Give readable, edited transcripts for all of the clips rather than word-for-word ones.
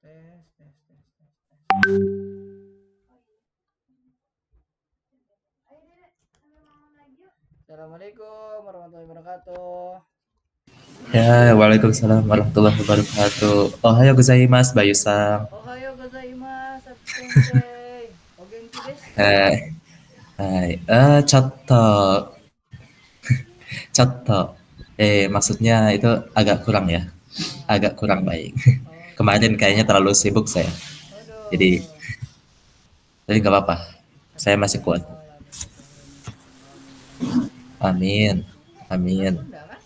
Tes, tes, tes, tes, tes. Assalamualaikum warahmatullahi wabarakatuh. Ya, waalaikumsalam warahmatullahi wabarakatuh. Ohayo gozaimasu, Bayu-san. Ohayo gozaimasu, Satsu Sensei. O genki desu ka? Hai, hai. Cotto. Maksudnya itu agak kurang ya, Ah, agak kurang baik. oke. Kemarin kayaknya terlalu sibuk saya, jadi Aduh. nggak apa-apa. Saya masih kuat. Amin, amin. Mudah-mudahan diterima. Amin, Orang amin. Sunda kan?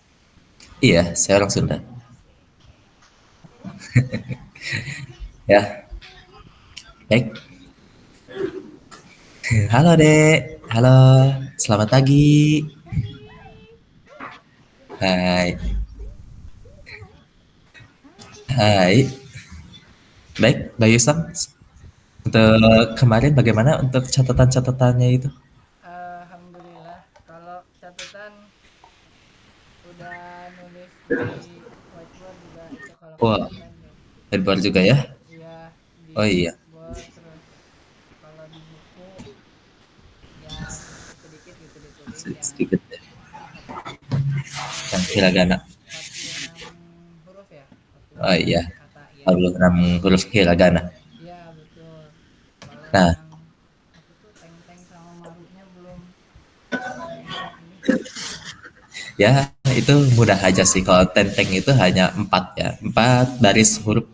Iya, saya orang Sunda. Ya, baik. Halo dek, halo. Selamat pagi. Hai, hai. Baik, Bayu-san. Untuk kemarin bagaimana untuk catatan-catatannya itu? Alhamdulillah. Kalau catatan udah nulis di whiteboard juga itu kalau Wah, kelihatan tuh. hebat juga ya. Iya, di Oh iya, whiteboard terus kalau di buku ya sedikit-sedikit gitu ditulis yang sedikit ya. apa Yang eh hiragana. 46 huruf ya, Oh 46 iya, kata ya. 46 huruf hiragana. Iya, betul. Kalau Nah, yang apa tuh teng-teng sama marunya belum ini. ya itu mudah aja sih. Kalau tenteng itu hanya 4 ya, 4 baris huruf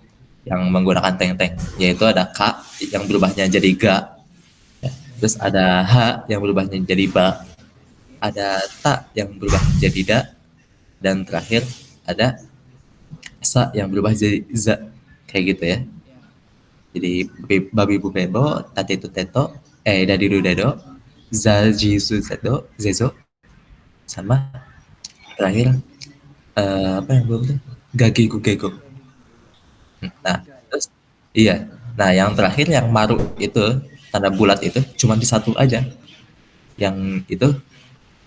yang menggunakan tenteng. Yaitu ada K yang berubahnya jadi ga, terus ada H yang berubahnya jadi ba, Oke. ada ta yang berubah jadi da, dan terakhir ada sa yang berubah jadi za. Kayak gitu ya. Ya. Jadi babi bu bebo, tate tu teto, dadi du dedo, za ji su zedo, zezo, sama terakhir apa yang belum tuh? Gagi gu gego. Gaji gugur. Nah, Tiga ya. terus iya. Nah, yang terakhir yang maru itu tanda bulat itu cuma di satu aja. Yang itu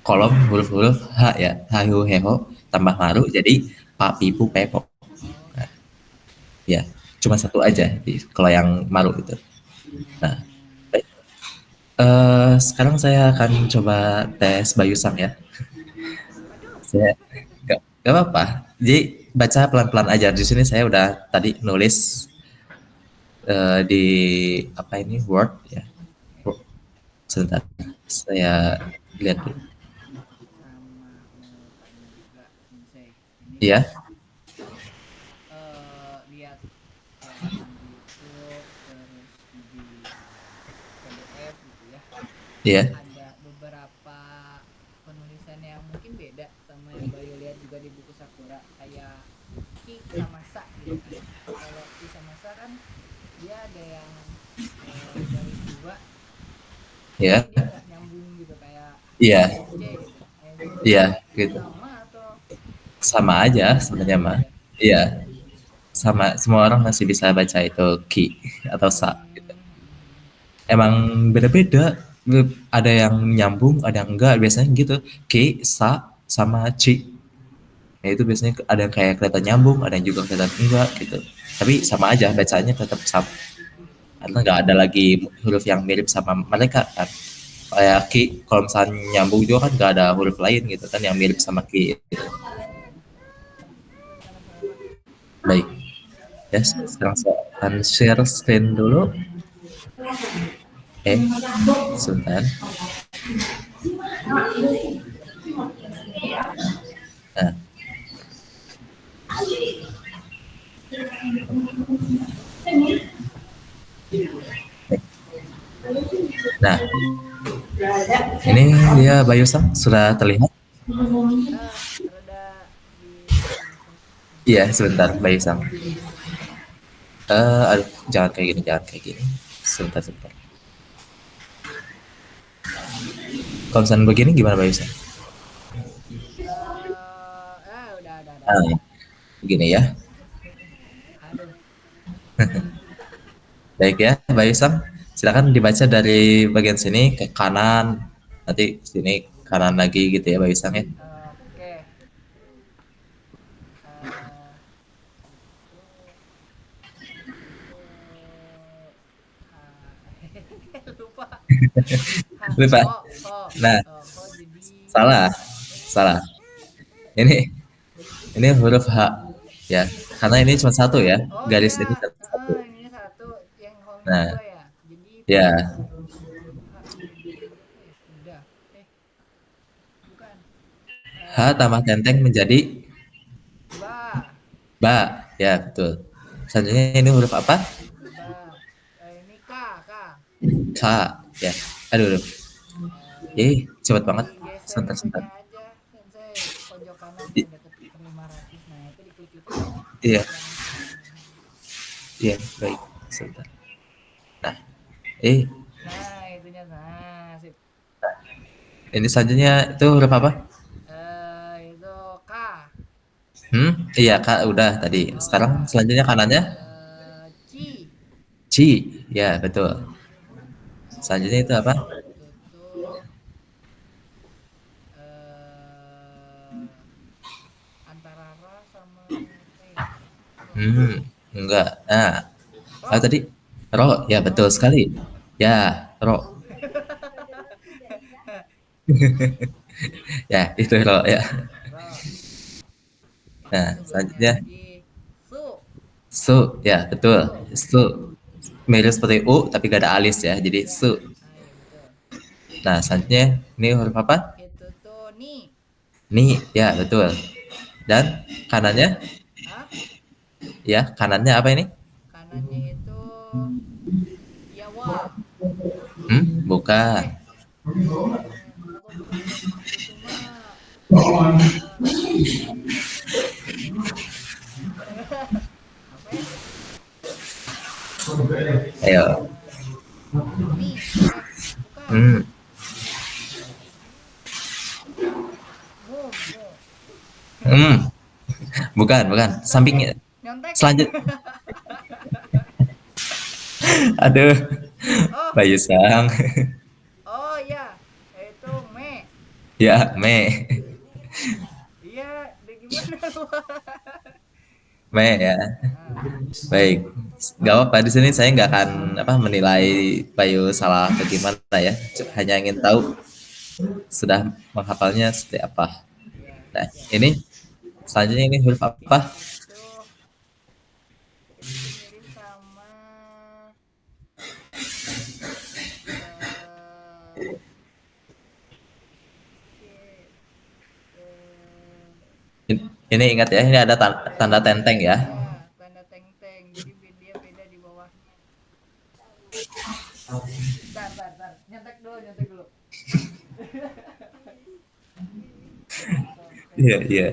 kolom huruf-huruf H ya, hahu heho tambah maru jadi papipu pepo. Nah, Oke. ya, cuma satu aja kalau yang maru itu. Nah, Hmm. baik. Sekarang saya akan coba tes Bayu Sang ya. Waduh. Saya gak apa-apa. Jadi baca pelan-pelan aja. Di sini saya udah tadi nulis di apa ini Word ya. Oke. Sebentar, saya lihat dulu. Sama mukanya juga sensei. Ini Iya, lihat yang di YouTube terus di PDF gitu ya. iya, Ada beberapa penulisan yang mungkin beda sama yang Bayu lihat juga di buku Sakura kayak ki sama sa gitu kan. Kalau ki sama sa kan dia ada yang garis dua tapi iya, dia nggak nyambung gitu kayak iya, C gitu. Nah, itu iya, gitu. sama atau Sama aja sebenarnya sama mah. aja. Iya, sama. Semua orang masih bisa baca itu ki atau sa. Gitu. Hmm. Emang beda-beda. Ada yang nyambung, ada yang enggak. Biasanya gitu. Ki, sa, sama ci. Ya itu biasanya ada yang kayak kelihatan nyambung, ada yang juga kelihatan enggak gitu. Tapi sama aja, bacanya tetap sama. Karena nggak ada lagi huruf yang mirip sama mereka kan. Kayak ki, kalau misalnya nyambung juga kan nggak ada huruf lain gitu kan yang mirip Iya. sama ki. Gitu. Sama-sama. Baik, ya Nah, sekarang saya akan share screen dulu. Eh, sebentar. Nah, nah, ini dia Bayu Sang sudah terlihat. rada di ini Iya, sedikit. sebentar Bayu Sang. Aduh, jangan kayak gini, jangan kayak gini. Sebentar, sebentar. Kalau misalnya begini gimana Bayu Sang? Udah Ah, aman. begini ya. Aduh. Baik ya, Bayu Sang. Silakan dibaca dari bagian sini ke kanan, nanti sini kanan lagi gitu ya Bayu Sang ya. Oke. Eh, itu Hah, Lupa. kok, Nah, oh, kok jadi salah, salah. salah. Ini huruf H ya. Karena ini cuma satu ya. Oh Garis iya, ini cuma satu. ini satu, yang home-nya Nah, dua ya. Jadi ya. H jadi apa ya? Udah. Bukan. H tambah tenteng menjadi Ba, ba. Ya, betul. Selanjutnya ini huruf apa? ba. Ini K, K. K. Ya. Aduh, aduh. Cepet banget. Digeser Sebentar, sebentar. itunya aja, sensei, pojok kanan I- yang deket 500. Nah, itu diklik itu Iya, yang sebelah. iya, baik. Sebentar. Nah, eh, Nah, itunya. Nah, sip. ini selanjutnya itu huruf apa? Itu K. Iya, Kak, udah tadi. Oh, Sekarang udah. selanjutnya kanannya Ci. Ci. Ya, betul. Selanjutnya itu apa? Itu tuh eh antara Ra sama T. Ro. Enggak. Nah, Ro. tadi ro. Ya, betul Ro. sekali. Ya, ro. Ya, itu ro ya. Ro. Itu Nah, sebelahnya selanjutnya lagi Su. su. Ya, betul. Su. Su. Mirip seperti u tapi gak ada alis ya. Jadi Ya. su. Ah, iya betul. Nah, selanjutnya ini huruf apa? Itu tuh Ni. Ni. Ya, betul. Dan kanannya? Hah? Ya, kanannya apa ini? Kanannya itu Yawa. Bukan. Eh, apa bukan itu mah apa ya? Ayo. Mi. Bukan. Hmm, Mu. hmm, bukan, bukan. Eh, Sampingnya. nyontek. Selanjut. Aduh, Oh, Bayu Sang. oh ya. Itu me. Ya, me. Iya, deh gimana lu? Me ya. Ah, Baik. Gak apa di sini saya nggak akan apa menilai Bayu salah atau gimana ya. Hanya ingin tahu sudah menghafalnya seperti apa. iya, Nah, siap. ini selanjutnya ini huruf apa? Itu tuh mirip sama eh shit, Ini ingat ya, ini ada tanda tenteng ya. iya, tanda teng-teng. Jadi dia beda di bawahnya. Bentar. Nyontek dulu. Iya, iya.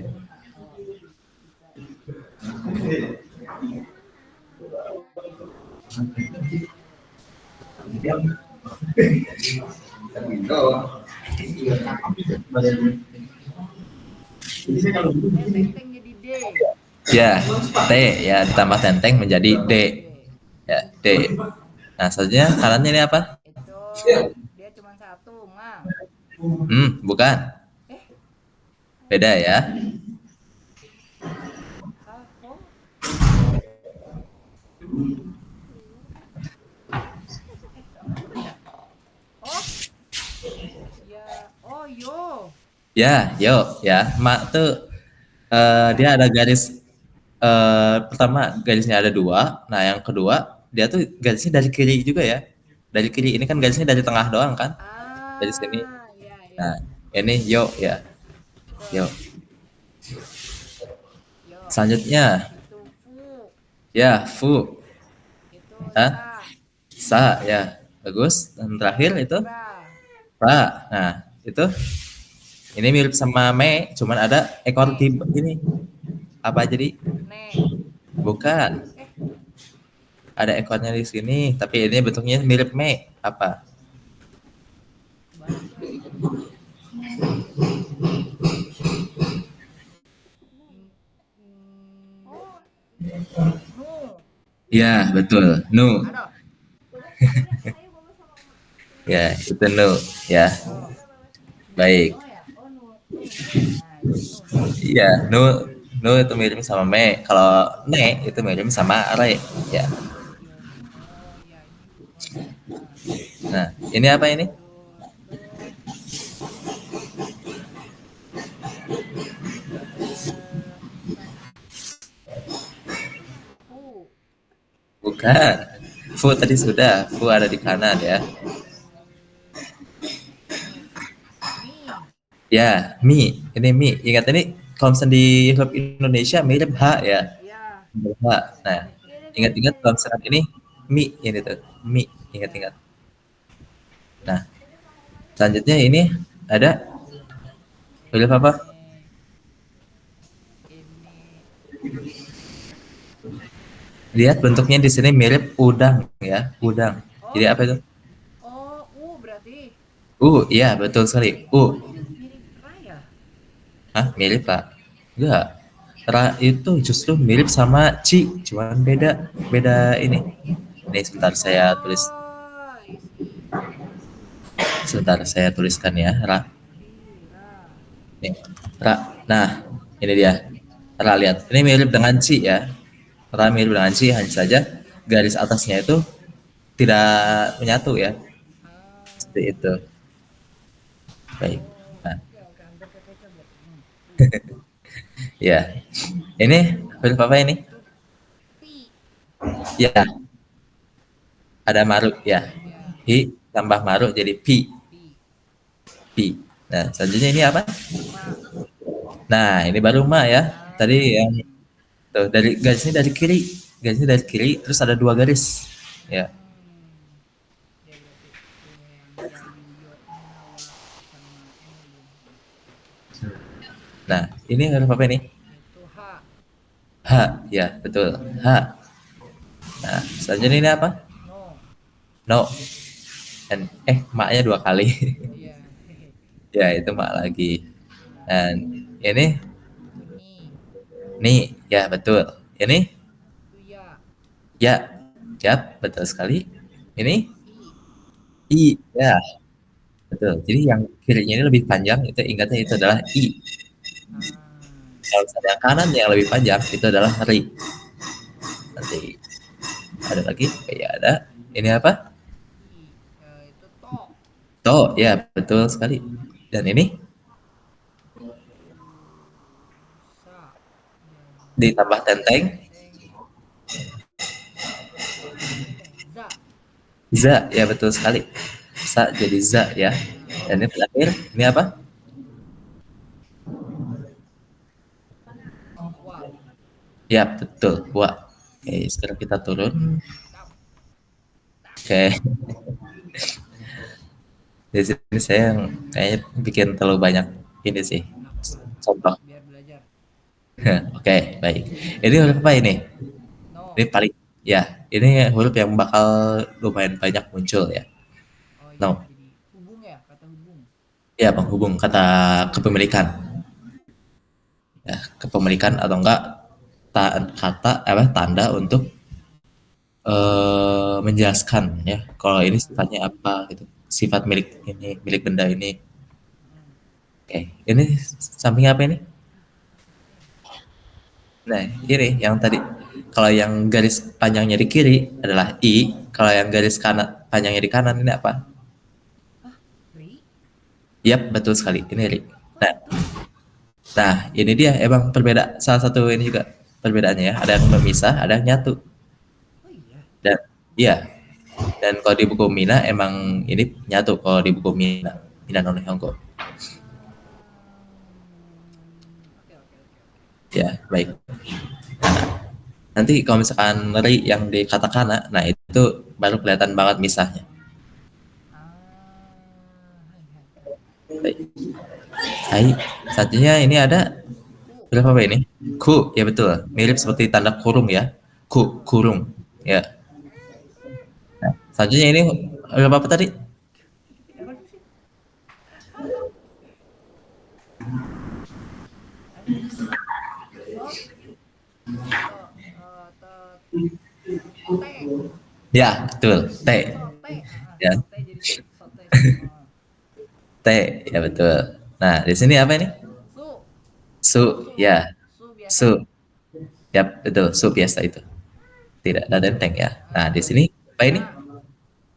Teng-teng jadi D. Ya, T ya ditambah tenteng menjadi D. D. Ya, D. Nah, selanjutnya kanannya ini apa? Itu dia cuma satu, Mang. Bukan. Eh, Beda ya. Hong. Oh, ya. Oh, yo. Ya, yo, ya. Mak tuh dia ada garis pertama garisnya ada dua. Nah, yang kedua dia tuh garisnya dari kiri juga ya. Dari kiri ini kan garisnya dari tengah doang kan? Dari sini. Ya. Nah, ini yo ya. Betul. Yo. Yo. Selanjutnya Itu fu. ya, fu. Itu Hah? sa. Sa ya. Bagus. Dan terakhir itu Ra. ra. Nah, itu ini mirip sama me, cuman ada ekor Ne. ini. Apa jadi? Ne. Bukan. Eh, Ada ekornya di sini, tapi ini bentuknya mirip me. Apa? balik lagi. Nu. Ya, betul. Nu. Aduh. Ya, itu nu. Ya, Oh. baik. Oh ya. Oh, nu. Nah, nu. Iya, nu. Nu itu mirip sama me. Kalau ne itu mirip sama re. Ya. Iya. Oh, ya ini. Oh, ya. Nah, ini apa ini? Tuh, apa? Fu. Bukan. Fu tadi sudah. Fu ada di kanan ya. Eh, mie. Ya, mi. Ini mi. Ingat ini kalau misalnya di huruf Indonesia mirip H ya. Ya, Mirip H. Nah, ingat-ingat mirip-mirip. kalau misalkan ini mi ini tuh. Mi. Ingat-ingat. Nah, selanjutnya ini ada huruf apa? Ini Lihat bentuknya di sini mirip udang ya. Udang. Jadi oh, apa itu? oh, berarti Iya betul sekali. mirip raya. Hah, mirip Pak? Enggak. Ra itu justru mirip sama Ci, cuman beda beda ini. Ini sebentar saya tulis. Oh, I see. Sebentar saya tuliskan ya, Ra. Kira. Nih, Ra. Nah, ini dia. Ra lihat. Ini mirip dengan Ci ya. Ra mirip dengan Ci, hanya saja garis atasnya itu tidak menyatu ya. Seperti Ah, itu. Baik. oh, Nah, oke oke, hampir kekecoh berarti. ya. Ini huruf apa ini? Itu pi. Ya, ada maru ya. Ya, Hi tambah maru jadi pi. pi. Pi. Nah, selanjutnya ini apa? Ma. Nah, ini baru ma ya. Tadi Ah, yang tuh dari garisnya dari kiri. Garisnya dari kiri terus ada dua garis. Ya. hmm. Ya berarti tuh yang ya yuyo minawak sama enulun. Nah, ini huruf apa ini? Itu H. H. Ya, betul. H. Nah, selanjutnya ini apa? No. No. Dan maknya dua kali. Iya, hehe. Ya, itu mak lagi. Ya, Dan ini itu ni. nih, ya betul. Ini Itu ya. ya. Ya, betul sekali. Ini I. I. Ya, betul. Jadi yang kirinya ini lebih panjang, itu ingatnya itu adalah I. Ah, Kalau misalnya yang kanan yang lebih panjang, itu adalah ri. Nanti ada lagi, kayak ada. Ini apa? I. Itu to. To, ya betul sekali. Dan ini Itu sa. Ya, ditambah tenteng, tenteng. Tambah tenteng. Za. za, ya betul sekali. Sa jadi za ya. Ah, Dan ini terakhir, ini apa? wa. Ya betul, wa. Oke, sekarang kita turun. Tap. Tak. Oke, di sini saya kayaknya bikin terlalu banyak ini sih. Nggak apa-apa. Contoh. Biar belajar. Oke, baik. Ini huruf apa ini? Ini No. paling ya, ini huruf yang bakal lumayan banyak muncul ya. Oh iya, No, jadi hubung ya, kata hubung. ya penghubung kata kepemilikan. Ya, kepemilikan atau enggak kata apa tanda untuk menjelaskan ya kalau ini Ya. sifatnya apa gitu. Sifat milik ini, milik benda ini. Hmm. Oke, ini samping apa ini? Nah, ini yang tadi. Kalau yang garis panjangnya di kiri adalah I, kalau yang garis kanan panjangnya di kanan ini apa? Ah, ri? Yap, betul sekali. Ini ri. Kok Nah, bisa? nah, ini dia emang berbeda. Salah satu ini juga perbedaannya ya. Ada yang memisah, ada yang nyatu. Oh iya. Dan iya, dan kalau di buku Mina emang ini nyatu kalau di buku Mina, Mina no Nihongo. Oke oke oke oke. Ya, baik. Nanti kalau misalkan ri yang di katakana, nah itu baru kelihatan banget misahnya. Hai hai hai. Baik. Hai, satunya ini ada Ku. berapa apa ini? Ku, ya betul. Mirip seperti tanda kurung ya. Ku, kurung. Ya. Selanjutnya ini berapa apa tadi? Apa sih? Apa sih? Oh, to to te. Ya, betul. T. Sote. Ya, Sote jadi sote semua. T. Ya betul. Nah, di sini apa ini? Su. Su. Su. Ya, Su biasa. su. Ya, betul. Su biasa itu. Tidak ada denteng ya. Nah, di Ah, sini apa ini?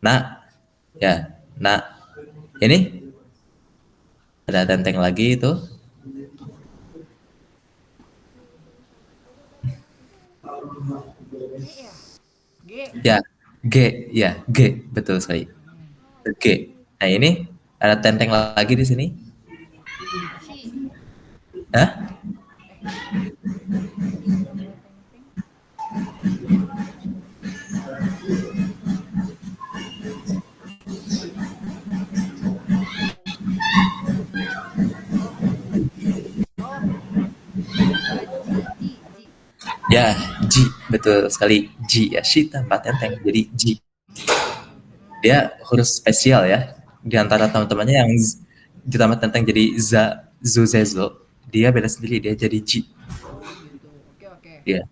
na. Nah, Ya. Nah, ini ada tenteng lagi itu. G ya. G. Ya, G. Ya, G. Betul sekali. Hmm. G. Nah, ini ada tenteng lagi di sini. Si. Hah? Eh, ada teng-teng. Oh, oh, ji, ji, ji. Ya, G. Betul sekali. G ya. Shi tanpa tenteng. Jadi G. Hmm. Dia huruf spesial ya. Di antara teman-temannya yang ditambah tenteng jadi za, zu, zezo. Dia beda sendiri. Dia jadi G. Oh gitu. Oke, oke. Ya.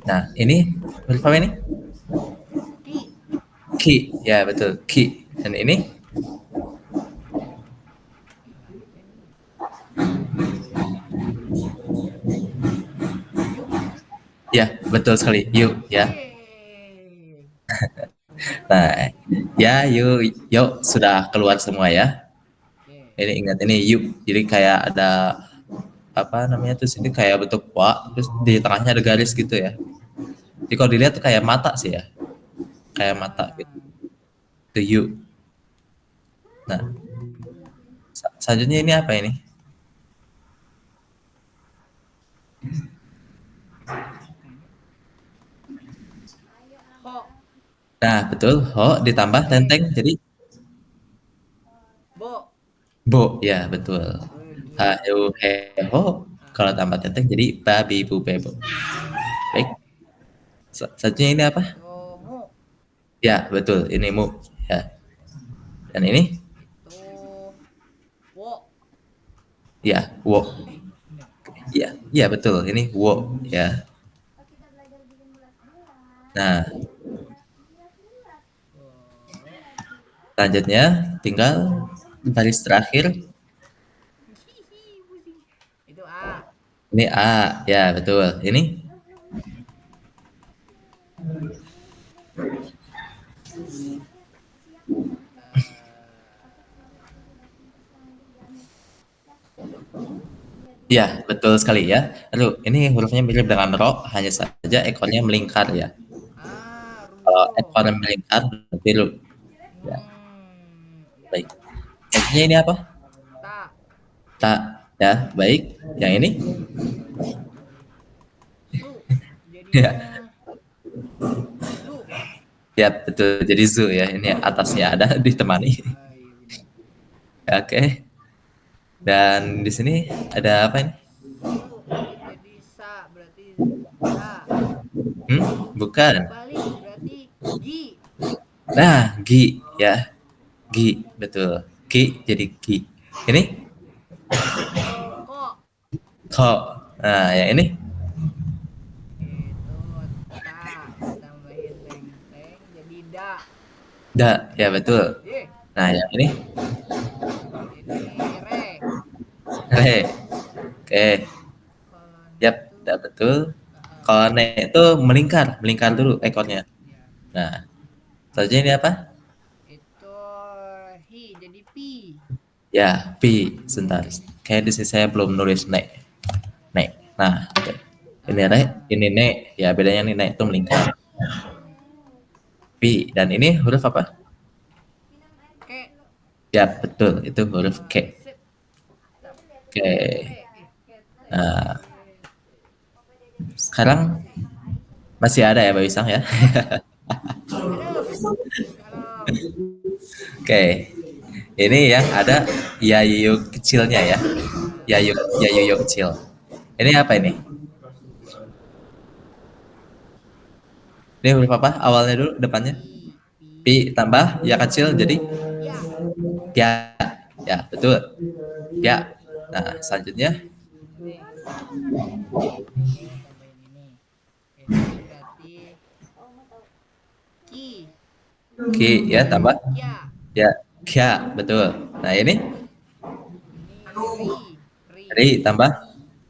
Nah, ini huruf apa ini? Ki. Ki. Ya, betul. Ki. Dan ini? Apa nih? Yuk. Ya, betul sekali. Yuk, ya. Yeay. Nah, ya, yuk, yuk, sudah keluar semua ya. Oke. Ini ingat ini yuk. Jadi kayak ada apa namanya tuh sini kayak bentuk wa, terus di tengahnya ada garis gitu ya. Jadi kalau dilihat tuh kayak mata sih ya, kayak mata gitu. Ah. Itu yuk. Nah, selanjutnya ini apa ini? Apa ini? Ho. Nah, betul. Ho ditambah Eh, tenteng jadi bo. bo. Ya, betul. Ha, Waduh. hu, he, ho. Ah, Kalau tambah tenteng jadi babi, bu, bebo. Baik. Selanjutnya ini apa? itu mu. Ya, betul. Ini mu. Ya. Dan ini? Itu wo. Ya, wo. Bener. Ya, ya betul. Ini wo. Ya. Nah, Wo. selanjutnya tinggal baris terakhir. Hihi, pusing. Itu A. Ini A. Ya, betul. Ini? Eh, Ya, betul sekali ya. Aduh, ini hurufnya mirip dengan ro, hanya saja ekornya melingkar ya. Kalau ruko. ekornya melingkar, berarti lu. Ya, baik. Iya. Selanjutnya ini apa? Ta. Tak. Ya, baik. Yang ini? Su. Ya, Jadinya zu. ya betul. Jadi zu ya. Ini atasnya ada ditemani. Ah, iya benar. Oke. Dan di sini ada apa ini? Itu jadi sa berarti za. Bukan. Dibalik berarti gi. Nah, gi ya. Gi, betul. Gi jadi gi. Ini Itu kok. ko. Nah, yang ini Itu ta ditambahin teng-teng jadi da. da. Ya, betul. Ih, Nah, yang ini ini re. re. Oke. Kalau ne Yap, itu da betul. uh, Kalau ne itu melingkar, melingkar dulu ekornya. ya. Nah, selanjutnya ini apa? Itu hi jadi pi. Ya, pi. Sebentar. Kayak di sini saya belum nulis ne. Ne. Nah, oke. Ini re, Ah, ini ne. Ya, bedanya nih ne itu melingkar. hmm. Pi. Dan ini huruf apa? Ke. Ya, betul. Itu huruf Ah, K. sip. Tap. Oke. Kete. Kete. Nah, sekarang masih ada ya, Mbak Wisang ya? Hidup. Kalau Oke. Ini yang ada yayu kecilnya ya. ah, Yayu, yayu kecil. Ini apa ini? Ini huruf apa? Awalnya dulu, depannya. pi. Pi tambah ya kecil jadi Ya. ya. Ya, betul. Ya. Nah, selanjutnya Nih. Ini tambahin ini. Ini berarti ki. ki ya tambah Kya. ya kya, betul. Nah, ini Ini ri. Ri. ri tambah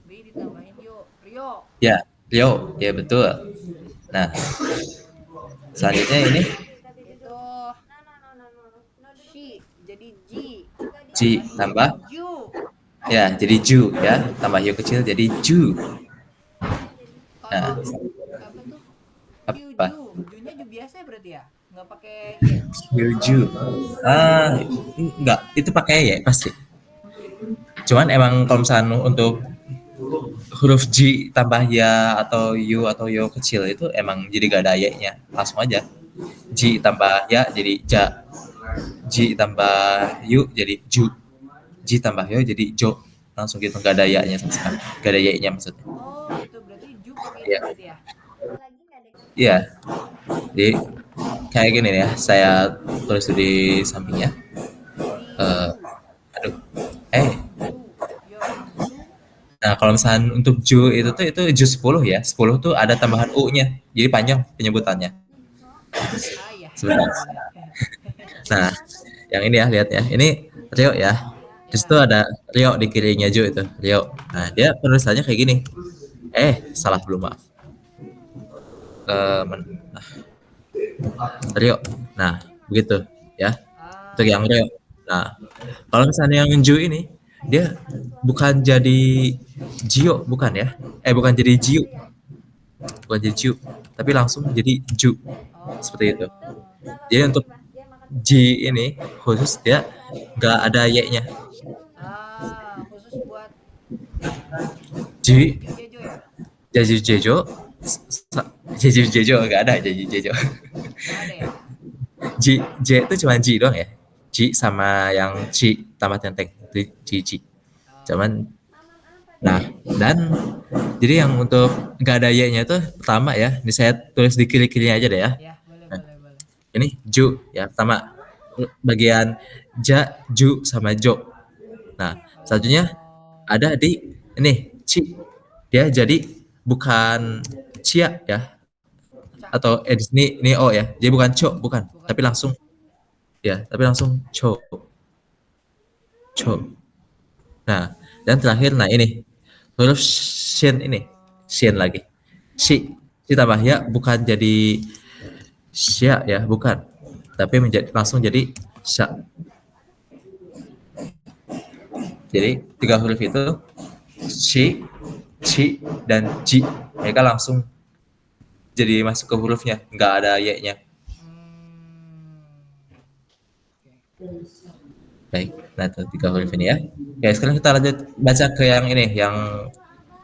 Ri ditambahin yo. Rio. ya rio, ya betul. Nah, selanjutnya ini Itu Ji Tambah yu, tambah ju. ya jadi ju ya, tambah yu kecil jadi ju. Kalau Nah, apa tuh? apa? Ju. Junya ju biasa ya berarti ya? Nggak pakai y. Ju. Ah, enggak, itu pakai ya pasti. Cuman emang kalau misalnya untuk huruf J tambah ya atau yo kecil itu emang jadi gak ada y-nya. Langsung aja. J tambah ya jadi ja. J tambah yu jadi ju. J tambah yo jadi jo. Langsung gitu gak ada y-nya sama sekali. Gak ada y-nya maksudnya. Oh gitu, berarti ju pakai y Iya. berarti ya? Iya. Jadi kayak gini ya, saya tulis di sampingnya. Ini Eh, ju, aduh. Eh, ju, yo, ju. nah kalau misalnya untuk ju itu ju 10 ya. 10 tuh ada tambahan u-nya. Jadi panjang penyebutannya. Ah ya, ya Sebentar. benar-benar. Nah, yang ini ya, lihat ya. Ini Rio ya. Di situ Ya, ada Rio di kirinya Ju itu, Rio. Nah, dia penulisannya kayak gini. Salah belum maaf. Nah, Rio. Nah, begitu ya. Untuk yang ah, Rio. Nah, kalau misalnya yang Ju ini, dia bukan jadi Jio, bukan ya? Bukan jadi Jiu, bukan jadi Jiu, tapi langsung jadi Ju. Seperti itu. oh, Jadi untuk J ini khusus dia nggak ada Y-nya. khusus buat Ji, Jeju Jejo ya? Jeju Jejo, Jeju Jejo nggak ada Jeju Jejo. Nggak ada ya? J itu cuma J doang ya. J sama yang C tambah tenteng itu J. Oh, Cuman nah dan jadi yang untuk nggak ada Y-nya itu pertama ya. Ini saya tulis di kiri-kirinya aja deh ya. ya boleh Nah, boleh boleh. ini Ju ya pertama bagian Ja, Ju sama Jo. Nah, selanjutnya Oh, ada di ini Ci. Dia jadi bukan Cia ya cak, atau di sini ini O ya. Jadi bukan Co, bukan, bukan tapi cok. langsung ya, tapi langsung Co, Co. Nah, dan terakhir nah ini huruf shin ini. Oh, Shin lagi. Si si tambah ya bukan jadi sya ya, bukan. Tapi menjadi langsung jadi sya. Jadi tiga huruf itu si, ci, dan ji. Mereka langsung jadi masuk ke hurufnya, nggak ada y-nya. hmm, oke. Baik, nah itu tiga huruf ini ya. Ya, sekarang kita lanjut baca ke yang ini, yang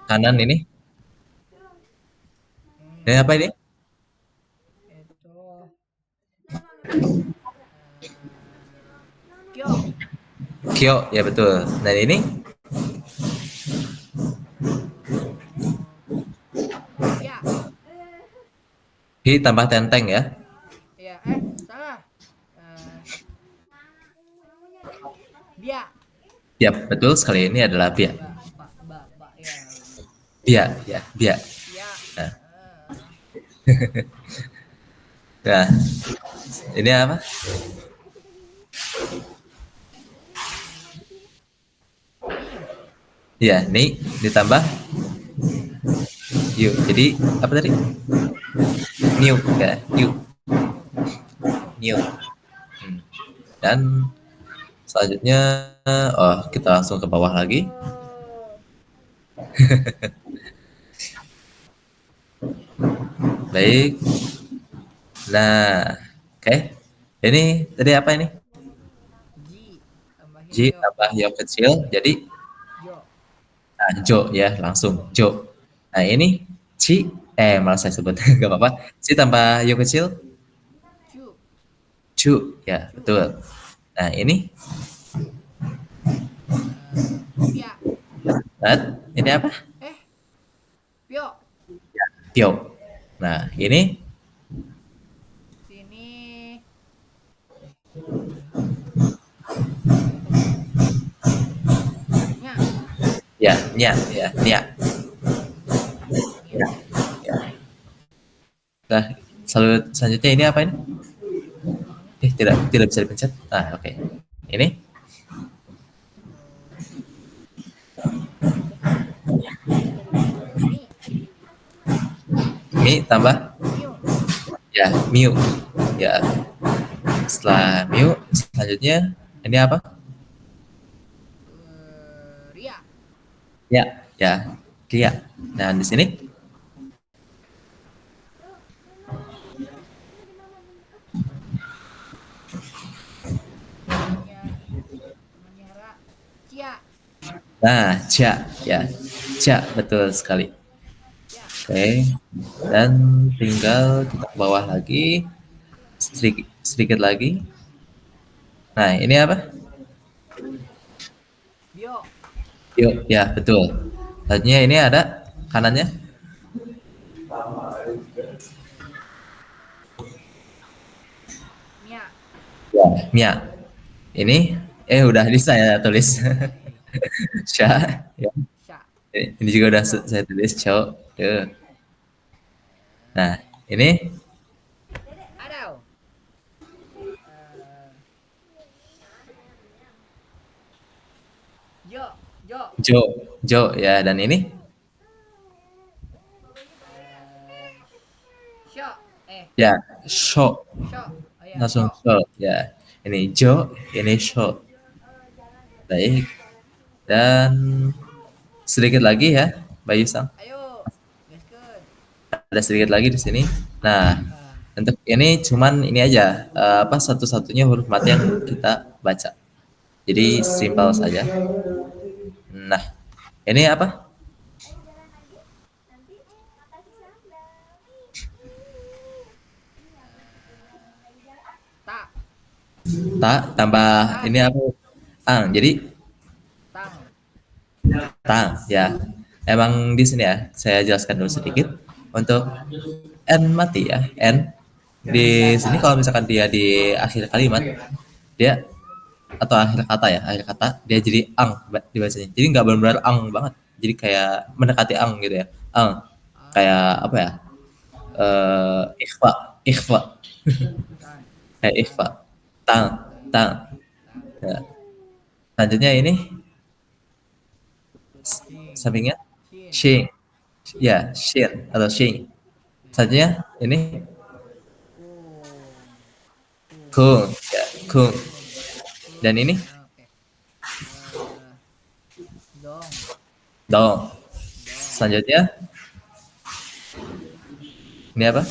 kanan ini. Ini apa ini? Itu kyo, Kyo, ya betul. Dan ini ya, hi tambah tenteng ya. ya, salah. Eh, Bia, Ya, betul sekali ini adalah bia. ya, Bia, ya, bia. ya. Nah, nah, ini apa? Niu, Ya, ini ditambah yuk. Jadi apa tadi? niu, New, ya, new, niu, niu. new. Hmm. Dan selanjutnya, oh kita langsung ke bawah lagi. Baik. Nah, oke. Ini tadi apa ini? Ji, tambahin J yo, tambah yo kecil, jadi jo, nah, Jo ya, langsung Jo. Nah ini Ci, malah saya sebut nggak apa-apa. Ci tambah yo kecil, cu, Cu ya, cu. betul. Nah ini, Pia, ini apa? eh, pio. Tio. Nah ini Sini, nya, ya, nya ya, nya. nya. Nah, selanjutnya ini apa ini? Mana? Tidak bisa dipencet. Nah, oke. Ini Mi, Mi tambah miu, ya, Miu. Ya, setelah Miu, selanjutnya ini apa? Ya, ya, kia. Nah, di sini Temannya temannya Ra. Cia. nah, cia, ya. Cia, betul sekali. Cia. Oke. Dan tinggal kita ke bawah lagi, sedikit, sedikit lagi. Nah, ini apa? Bio. Yuk, ya, betul. Selanjutnya ini ada kanannya. Mia. Ya, Mia. Ini, udah di saya tulis. Sya, ya. Sya. Ini juga udah Jo. saya tulis, cowok. Tuh. Nah, ini Adau. Eh, Jo. Jo. Jo, Jo ya. Dan ini Eh, Syo. ya, Sho, Syo. Oh ya, langsung Syo. Sho ya. Ini Jo, ini Sho. Baik. Dan sedikit lagi ya, Bayu Sang. Ayo. That's good. Ada sedikit lagi di sini. Nah, Ah, untuk ini cuman ini aja, apa satu-satunya huruf mati yang kita baca. Jadi simpel saja. Nah, ini apa? tak. Tak tambah Tang. ini apa? Ang. Jadi Tang. tang ya. Emang di sini ya, saya jelaskan dulu sedikit untuk n mati ya. N di sini kalau misalkan dia di akhir kalimat, dia atau akhir kata ya, akhir kata dia jadi ang dibacanya. Jadi nggak benar-benar ang banget. Jadi kayak mendekati ang gitu ya. Ang kayak Ah, apa ya? Ikhfa, ikhfa, tang. kayak Tang. ikhfa. Tang, Tang. tang. Tang. Ya. Selanjutnya ini Sing. sampingnya Shin. shin, ya shin atau shin. Shin. Selanjutnya ini Kung. Kung. kung, ya kung. Kung. Dan Kung. ini Ah, oke. Eh, dong. dong. Dong. Selanjutnya ini apa?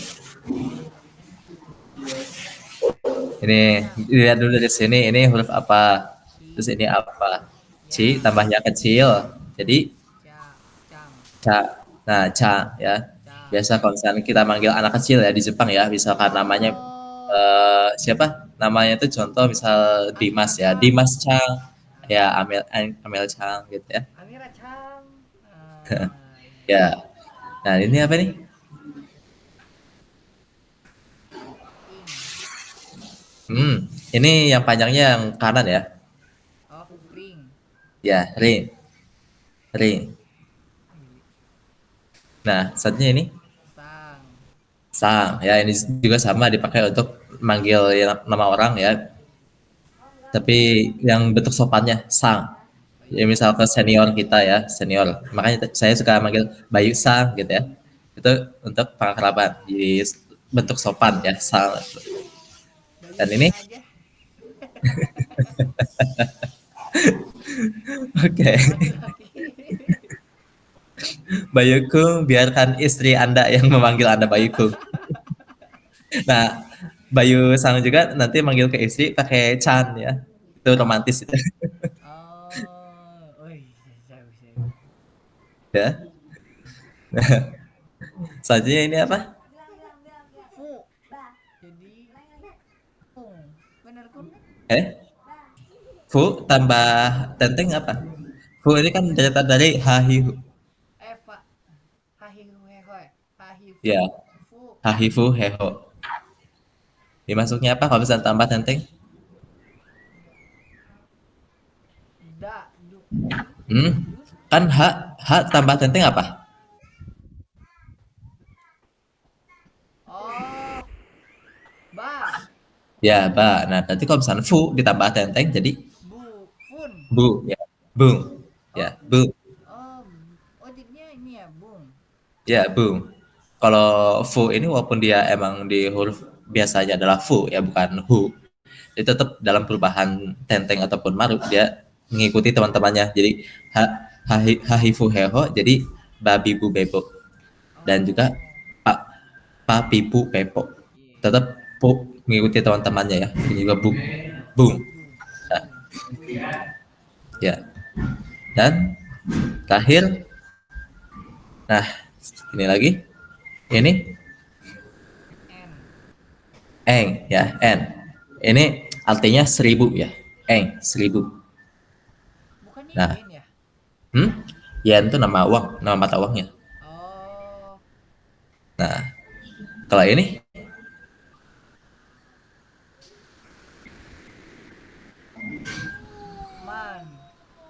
Ini Selanjutnya dilihat dulu dari sini, ini huruf apa? Terus Ci. ini apa? Ci Ya. tambahnya kecil. Jadi Ca. Cang. ca. Nah, ca ya. Cang. Biasa kalau misalnya kita manggil anak kecil ya di Jepang ya, misalkan namanya Oh. siapa? Namanya itu contoh misal Amira Dimas ya. Chan. Dimas Chang. Ah, Ya, Amel Chang gitu ya. Amira Chan. Ah, iya. Ya. Nah, ini apa nih? Ing. Ini yang panjangnya yang kanan ya. Oh, ring. Ya, ring, ring. Nah, saatnya ini Sang. sang. Ya, ini juga sama dipakai untuk manggil nama orang ya. Tapi yang bentuk sopannya sang. Oh Ya iya. misal ke senior kita ya, senior. Makanya saya suka manggil Bayu Sang gitu ya. Itu untuk pengakraban. Jadi bentuk sopan ya, sang. Bayu Dan Sang ini aja. oke. Laki-laki. Bayuku, biarkan istri Anda yang memanggil Anda Bayuku. Nah, Bayu Sang juga nanti manggil ke istri pakai Chan ya. Itu romantis itu. Oh, wih, jauh, jauh. Ya. Selanjutnya ini apa? Fu. Jadi, kung. Bener kun kan? Eh, Fu tambah tenteng apa? Fu ini kan ternyata dari hahihu. Eva. Hahihu hehoe. Hahifu. Ya, Fu. hahifu heho. Dimasuknya apa kalau misalnya tambah tenteng? Da. Du. Hmm? Kan ha tambah tenteng apa? Oh, ba. Ya, ba. Nah, nanti kalau misalnya fu ditambah tenteng jadi Bu. Fun. bu ya. Bung. Oh, Ya, bu. oh, oh, jadinya ini ya, bung. Ya, bung. Kalau fu ini walaupun dia emang di huruf biasanya adalah fu ya bukan hu. Itu tetap dalam perubahan tenteng ataupun maruk dia mengikuti teman-temannya. Jadi ha Hahifu heho jadi babi bu bebo, dan juga Oh, pak papipu pepo. Tetap iya. pu mengikuti teman-temannya ya. Ini juga bu bung. Bung, Nah, bung, bung. ya. Dan terakhir, nah ini lagi. Ini N. eng ya, n. Ini artinya 1000 ya. Eng, 1000. Bukannya Nah, yen ya? hmm? Yen itu nama uang, nama mata uangnya. Oh, Nah, kalau ini man,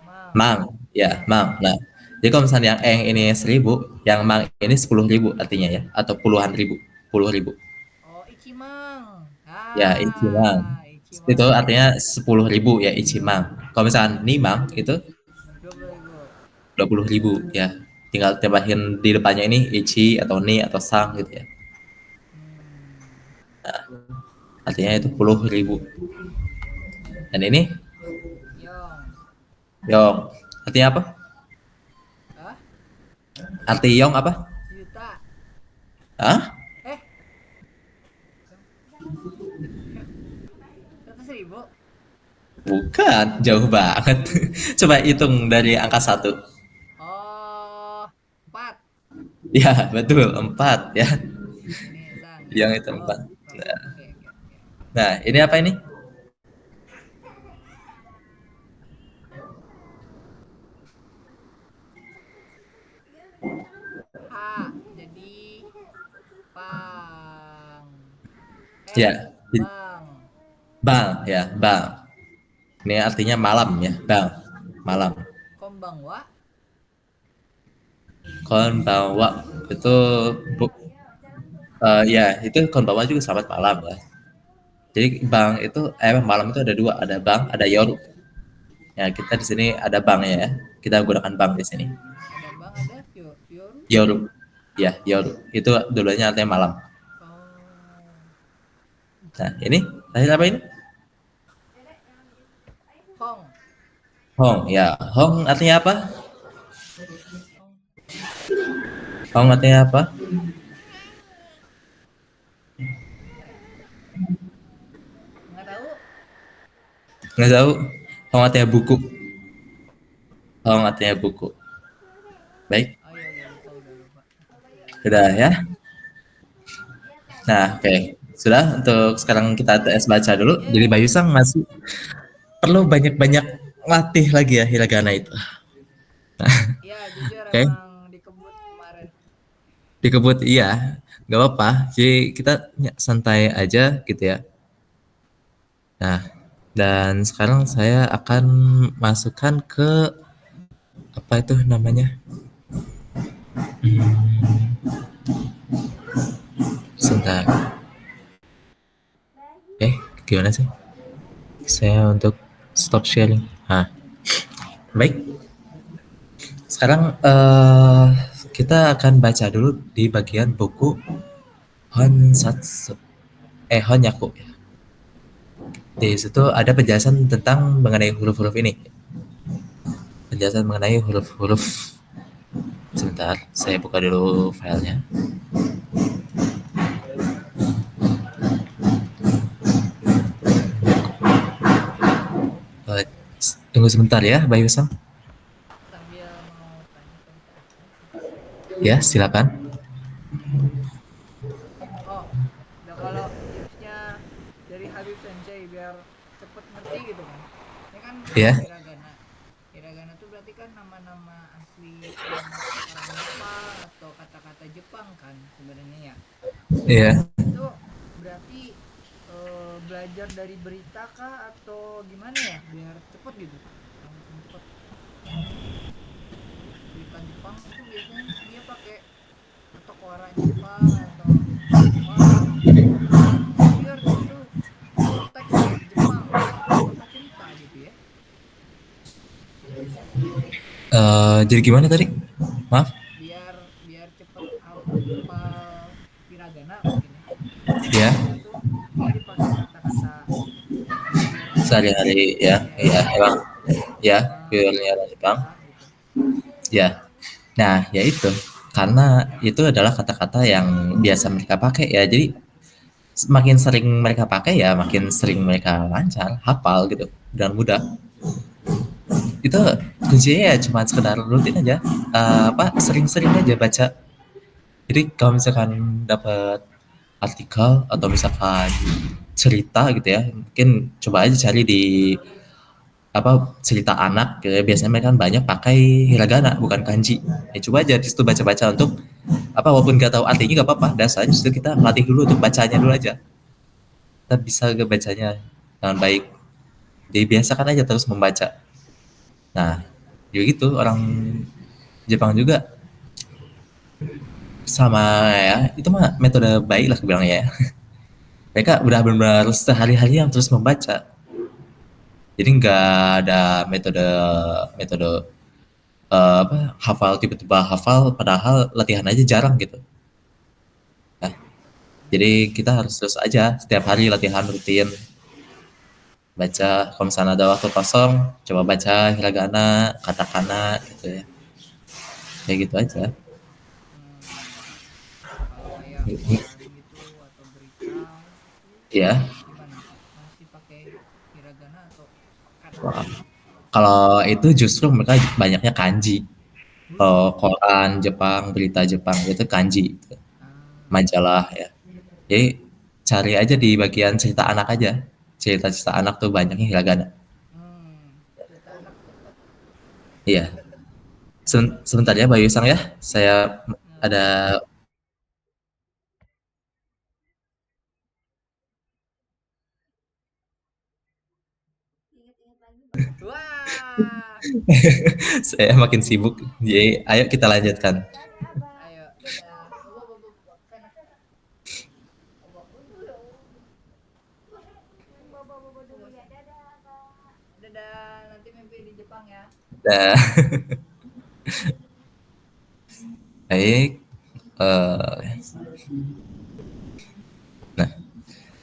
mang, mang, ya, mang. mang. Nah, jadi kalau misalnya yang eng ini 1000, yang mang ini 10.000 artinya ya, atau puluhan ribu, 10.000. Oh, Ichimang. Ya, ichimang. Ah, Itu Ichimang. artinya 10.000 ya, ichimang. Kalau misalnya nimang itu 20.000. 20.000 ya. Tinggal tambahin di depannya ini ichi atau ni atau sang gitu ya. Hmm, Artinya itu 10.000. Dan ini Yong. yong. Artinya apa? Hah? Arti yong apa? Sejuta. Hah? Eh, Yong. 100.000? Bukan, jauh banget. Coba hitung dari angka satu. Oh, 4. Ya, betul, 4 ya. Ini sang Yang ya. itu Oh, 4. rokok. Nah, Oke, oke, oke. nah, ini apa ini? H. Jadi pang. Eh, Ya, bang. bang ya, bang. Ini artinya malam ya, bang. Malam. Kombangwa. Konbanwa itu bu, ya itu konbanwa juga selamat malam ya. Jadi bang itu malam itu ada dua, ada bang, ada yoru. Ya kita di sini ada bangnya ya. Kita gunakan bang di sini. Ada bang, ada Fioru. Yoru. Ya, yoru. Itu dulunya artinya malam. Oh, Nah, ini terakhir apa ini? Hong. Hong. Ya, Hong artinya apa? Hong. Hong artinya apa? Apa ya? Nggak tahu. Nggak tahu. Hong artinya buku. Hong artinya buku. Baik, Oh iya, udah lupa, udah lupa. sudah ya. Nah, oke. Sudah untuk sekarang kita tes baca dulu. Jadi Yes. Bayu Sang masih perlu banyak-banyak latih lagi ya hiragana itu. Iya, jujur Oke, emang dikebut kemarin. dikebut iya, nggak apa-apa. Jadi kita santai aja gitu ya. Nah, dan sekarang saya akan masukkan ke apa itu namanya? Sebentar. Gimana sih? Saya untuk stop sharing. Nah, baik. Sekarang kita akan baca dulu di bagian buku Honsatsu. Honyaku. Di situ ada penjelasan tentang mengenai huruf-huruf ini. Penjelasan mengenai huruf-huruf. Sebentar, saya buka dulu filenya. Eh, Tunggu sebentar ya, Bayu Sang. Sambil mau tanya tadi ke apa sih? Ya, silakan. Oh, udah kalau tipsnya dari Habib Sensei biar cepet ngerti gitu kan. Ini kan Ya, hiragana. Hiragana tuh berarti kan nama-nama asli orang Jepang atau kata-kata Jepang kan sebenarnya ya. ya. Itu berarti belajar dari berita kah atau gimana ya biar cepet gitu, langsung cepet. Berita Jepang itu biasanya dia pakai ketok warna Jepang atau wah yang biar itu teks Jepang apa cerita gitu ya. Jadi gimana tadi? Maaf. biar biar cepet hafal hiragana mungkin ya. Ya, Hiragana tuh dia dipakai kata-kata pure sehari-hari ya. ya Ya, emang. Ya, Jepang purely atau orang Jepang. cerita gitu. Ya. Nah, ya itu. Karena itu adalah kata-kata yang biasa mereka pakai ya. Jadi semakin sering mereka pakai ya makin sering mereka lancar, hafal gitu dengan mudah. Itu kuncinya ya cuma sekedar rutin aja. Apa sering-sering aja baca. Jadi kalau misalkan dapat artikel atau misalkan cerita gitu ya, mungkin coba aja cari di apa cerita anak gitu ya. Biasanya mereka kan banyak pakai hiragana bukan kanji. Ya coba aja di situ baca-baca untuk apa walaupun nggak tahu artinya nggak apa-apa. Dasarnya justru kita latih dulu untuk bacanya dulu aja. Kita bisa gak bacanya dengan baik. Jadi biasakan aja terus membaca. Nah, juga gitu orang Jepang juga sama ya itu mah metode baik lah bilangnya ya. Mereka udah benar-benar sehari-hari yang terus membaca. Jadi nggak ada metode metode apa hafal tiba-tiba hafal padahal latihan aja jarang gitu. Nah, jadi kita harus terus aja setiap hari latihan rutin baca kalau misalnya ada waktu kosong coba baca hiragana katakana gitu ya kayak gitu aja. Hmm. Kalau kayak koran gitu atau berita itu Ya. gimana? Masih pakai hiragana atau Wah. katakana? Kalau itu justru mereka banyaknya kanji. Kalau koran Jepang, berita Jepang itu kanji, gitu. Ah, Majalah ya. Jadi cari aja di bagian cerita anak aja. Cerita-cerita anak tuh banyaknya hiragana. cerita anak. Iya. Sebentar ya Bayu Sang ya. Saya Nah, ada wah, saya makin sibuk. Jadi ayo kita lanjutkan. ayo dadah. Bobo, bobo, bobo. Sana. Bobo, bobo dulu ya. Dadah, nanti mimpi di Jepang ya. Nah, baik. Eh, nah,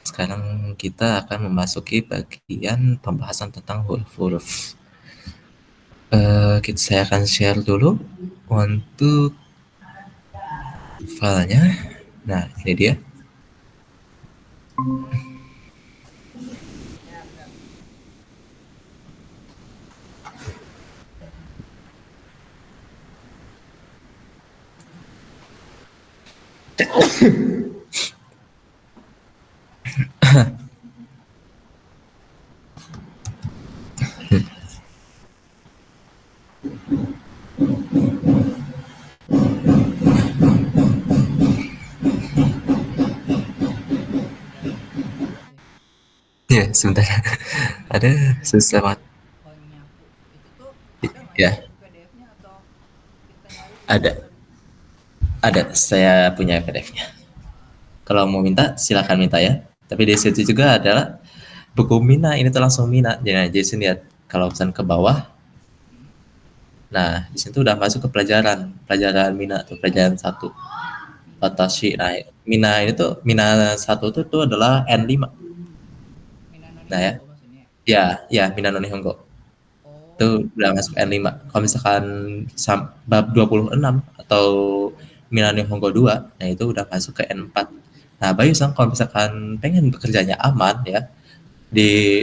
sekarang kita akan memasuki bagian pembahasan tentang huruf-huruf. Saya akan share dulu untuk filenya. Nah, ini dia. Ya, benar. Bentar, bentar deh. Ya, sebentar. Ada susah banget. Oh, nyapu. Itu tuh ada nggak sih Ya, PDF-nya atau kita nyari di ada. Google? Ada. Saya punya PDF-nya. Kalau mau minta, silakan minta ya. Tapi di situ juga adalah buku Mina. Ini tuh langsung Mina. Jadi, Jason lihat kalau pesan ke bawah. Hmm? Nah, di situ udah masuk ke pelajaran. Pelajaran Mina tuh, pelajaran satu. Mina. Watashi. Nah, Mina ini tuh, Mina satu tuh adalah N5. Mina no Nah ya, Nihongo maksudnya. ya Mina no Nihongo. Itu Oh, udah masuk N5. Kalau misalkan bab 26 atau Mina no Nihongo 2, nah itu udah masuk ke N4. Nah, Bayu Sang kalau misalkan pengen bekerjanya aman ya,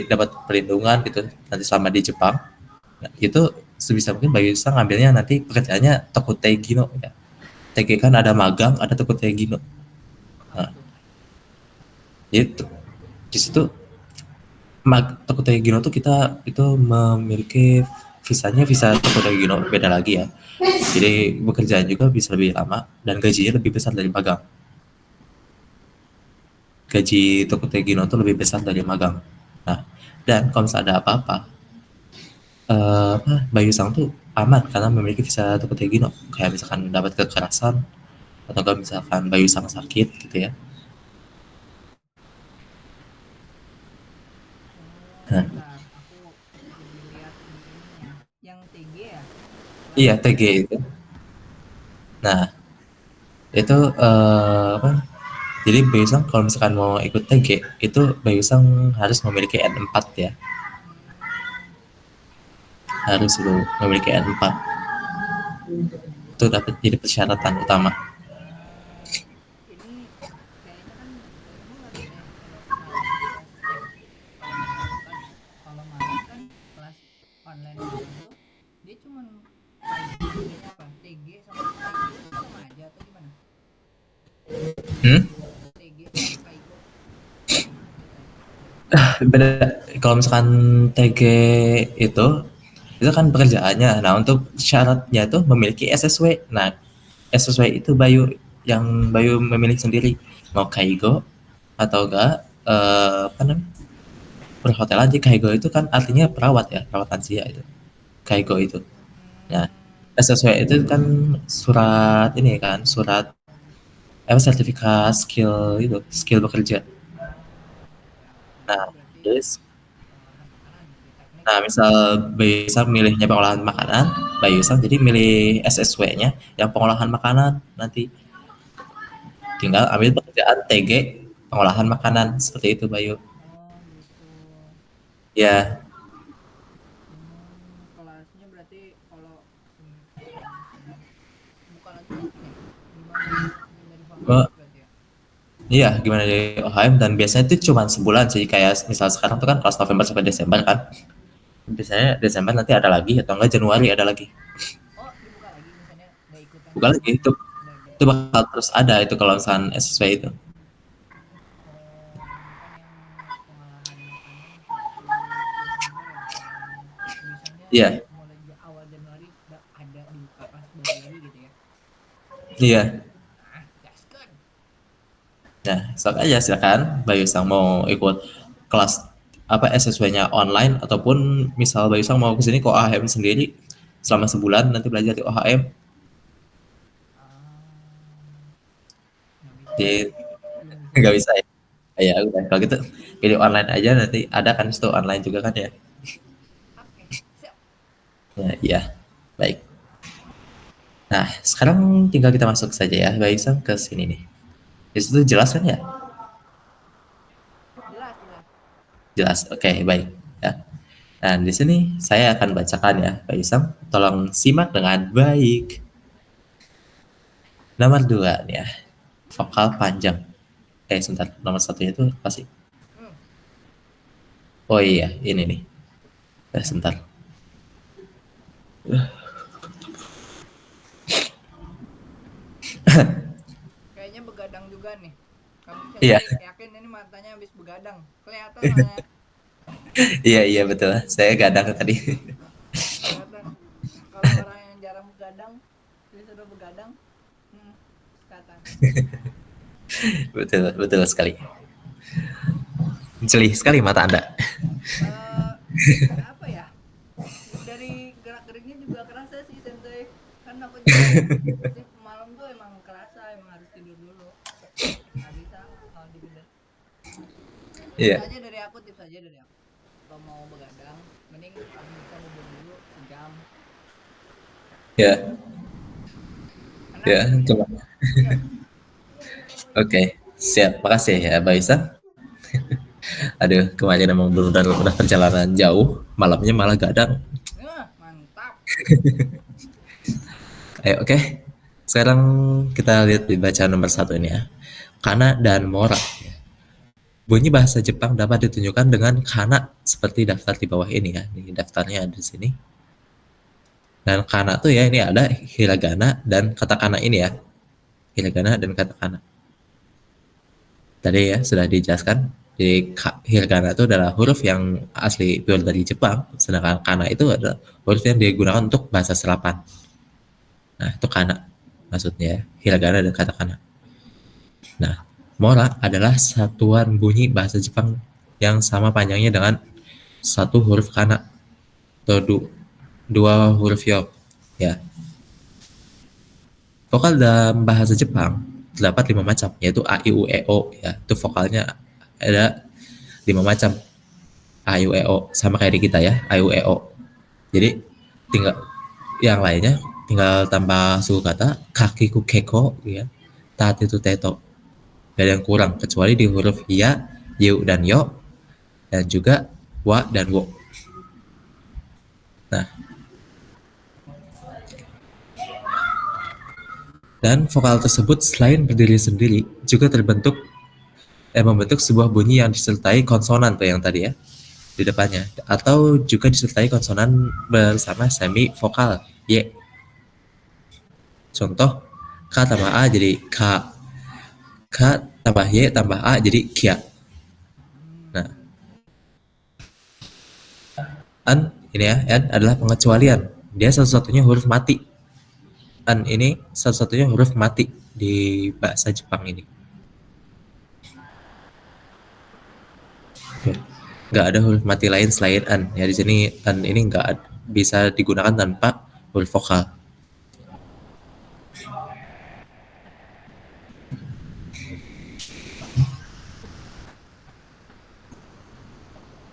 dapat perlindungan gitu nanti selama di Jepang, nah, itu sebisa mungkin Bayu Sang ngambilnya nanti pekerjaannya Tokutei Gino ya. TG kan ada magang, ada Tokutei Gino. apa Nah, tuh? itu di situ Tokutei Gino tuh kita itu memiliki visanya visa Tokutei Gino beda lagi ya. Jadi bekerjaan juga bisa lebih lama dan gajinya lebih besar dari magang. Gaji Tokutei Gino tuh lebih besar dari magang. Nah, dan kalau misalnya ada apa-apa, Bayu Sang tuh aman karena memiliki visa Tokutei Gino. Kayak misalkan dapat kekerasan atau kalau misalkan Bayu Sang sakit gitu ya. Oh, Nah, bentar. Aku jadi lihat di ininya. Yang TG ya? iya Pelajaran TG TG. itu. Nah, itu apa? Jadi Bayusang kalau misalkan mau ikut TG itu Bayusang harus memiliki N4 ya, Hmm. harus lu memiliki N4. Itu dapat jadi persyaratan utama. Ini kayaknya kan emang harusnya kalau malam kelas kalau misal kan kalau malam kan kelas online malam tuh dia cuman bedanya apa? TG sama Kaigo itu sama aja atau gimana? Hmm? TG sama Kaigo Beda. Kalau misalkan TG itu itu kan pekerjaannya. Nah, untuk syaratnya tuh memiliki SSW. Nah, SSW itu Bayu yang Bayu memilih sendiri. Mau Kaigo atau enggak apa namanya? Perhotelan sih. Kaigo itu kan artinya perawat ya, perawat lansia itu. Kaigo itu. Nah, hmm, SSW itu kan surat ini kan, surat apa sertifikat skill itu, skill bekerja. oh oke oke itu Nah, berarti terus pengolahan makanan berarti teknik nah, ya. misal Bayusang milihnya pengolahan makanan, Bayusang jadi milih SSW-nya yang pengolahan makanan nanti tinggal Oh ambil pekerjaan TG pengolahan makanan seperti itu Bayu. oh gitu. Ya, Kelasnya berarti kalau buka lagi kapan ya? Gimana dari oh, Fakultas berarti ya? iya gimana dari OHM dan biasanya itu cuma sebulan sih kayak misal sekarang tuh kan kelas November sampai Desember kan. Biasanya Desember nanti ada lagi atau enggak Januari ada lagi. Oh, dibuka lagi misalnya udah ikutan Bukan lagi udah ada. itu bakal terus ada itu kalau misalkan SSW itu. Oh, ini kan yang pengolahan makanan 1 Desember ya. Kalau yang tulisannya Iya, mulai awal Januari udah ada dibuka pas balik lagi gitu ya. iya. Ah, gaskeun. Nah, sok aja silakan Bayu Sang mau ikut kelas apa SSW-nya online ataupun misal Bayu Sang mau ke sini ke OHM sendiri selama sebulan nanti belajar di OHM Ah, nggak bisa di ya. Belum bisa nggak ya. bisa ya. Ya udah kalau gitu pilih online aja nanti ada kan itu online juga kan ya. Oke, siap. Ya, iya. Baik. Nah, sekarang tinggal kita masuk saja ya Bayu Sang ke sini nih. Di situ jelas kan ya? Jelas, jelas. Jelas. Oke, baik. Ya. Dan di sini saya akan bacakan ya, Pak Isam. Tolong simak dengan baik. Nomor dua nih ya, vokal panjang. Sebentar. Nomor satunya itu apa sih? Hmm. Oh iya, ini nih. Sebentar. Kayaknya begadang juga nih. Kamu Iya, sensei yakin ini matanya habis begadang. Kelihatan soalnya. iya, iya betul. Saya gadang tadi. Kelihatan. Kalau orang yang jarang begadang, disuruh begadang, hmm, kelihatan. Betul, betul sekali. Jeli sekali mata Anda. Eh, apa ya? Dari gerak-geriknya juga kerasa sih sensei. Kan aku juga shift malam tuh emang kerasa, emang harus tidur dulu. Nggak bisa kalau dibedah. Tips Iya, aja dari aku, tips aja dari aku. Kalau mau begadang, mending kamu bisa mundur dulu sejam. iya, Karena iya. Coba. siap. Oke, siap. Makasih ya, Pak Isam. Aduh, kemarin emang benar udah perjalanan jauh, malamnya malah gadang. Mantap. Ayo, oke. Sekarang kita lihat di bacaan nomor satu ini ya. Kana dan mora. Bunyi bahasa Jepang dapat ditunjukkan dengan kana seperti daftar di bawah ini ya. Ini daftarnya ada di sini. Dan kana tuh ya ini ada hiragana dan katakana ini ya. Hiragana dan katakana. Tadi ya sudah dijelaskan. Di hiragana itu adalah huruf yang asli pure dari Jepang, sedangkan kana itu adalah huruf yang digunakan untuk bahasa serapan. Nah, itu kana maksudnya ya, hiragana dan katakana. Nah, mora adalah satuan bunyi bahasa Jepang yang sama panjangnya dengan satu huruf kana atau dua huruf yo. Ya, vokal dalam bahasa Jepang terdapat 5 macam, yaitu a, i, u, e, o. Ya, itu vokalnya ada 5 macam. A, I, U, E, O. Sama kayak di kita ya, A, I, U, E, O. Jadi, tinggal yang lainnya tinggal tambah suku kata kakiku keko ya, tat itu teto. Gak ada yang kurang kecuali di huruf ya, yu dan yo dan juga wa dan wo. Nah, Dan vokal tersebut selain berdiri sendiri juga membentuk sebuah bunyi yang disertai konsonan tuh yang tadi ya di depannya, atau juga disertai konsonan bersama semi vokal y. Contoh k tambah a jadi k, k tambah y tambah a jadi kia. Nah, an ini ya, n adalah pengecualian. Dia satu-satunya huruf mati. An ini satu-satunya huruf mati di bahasa Jepang ini. Oke. Nggak ada huruf mati lain selain an. Ya di sini an ini nggak bisa digunakan tanpa huruf vokal.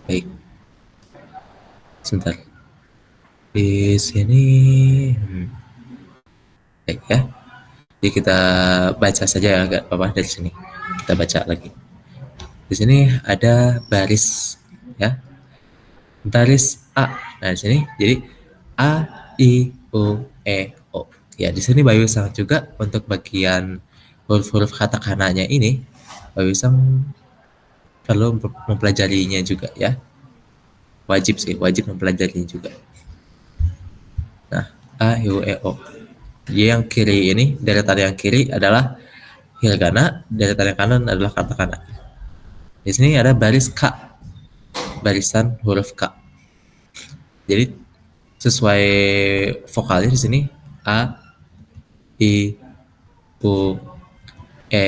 Baik. Sebentar. Di sini baik ya. Jadi kita baca saja ya, nggak apa-apa dari sini. Kita baca lagi. Di sini ada baris ya. Baris A. Nah, di sini jadi A, I, U, E, O. Ya, di sini Bayu Sang juga untuk bagian huruf-huruf katakananya ini, Bayu Sang perlu mempelajarinya juga ya. Wajib sih, wajib mempelajarinya juga. Nah, A, I, U, E, O. Yang kiri ini, deretan yang kiri adalah hiragana, deretan yang kanan adalah katakana. Di sini ada baris K, barisan huruf K. Jadi sesuai vokalnya di sini A, I, U, E,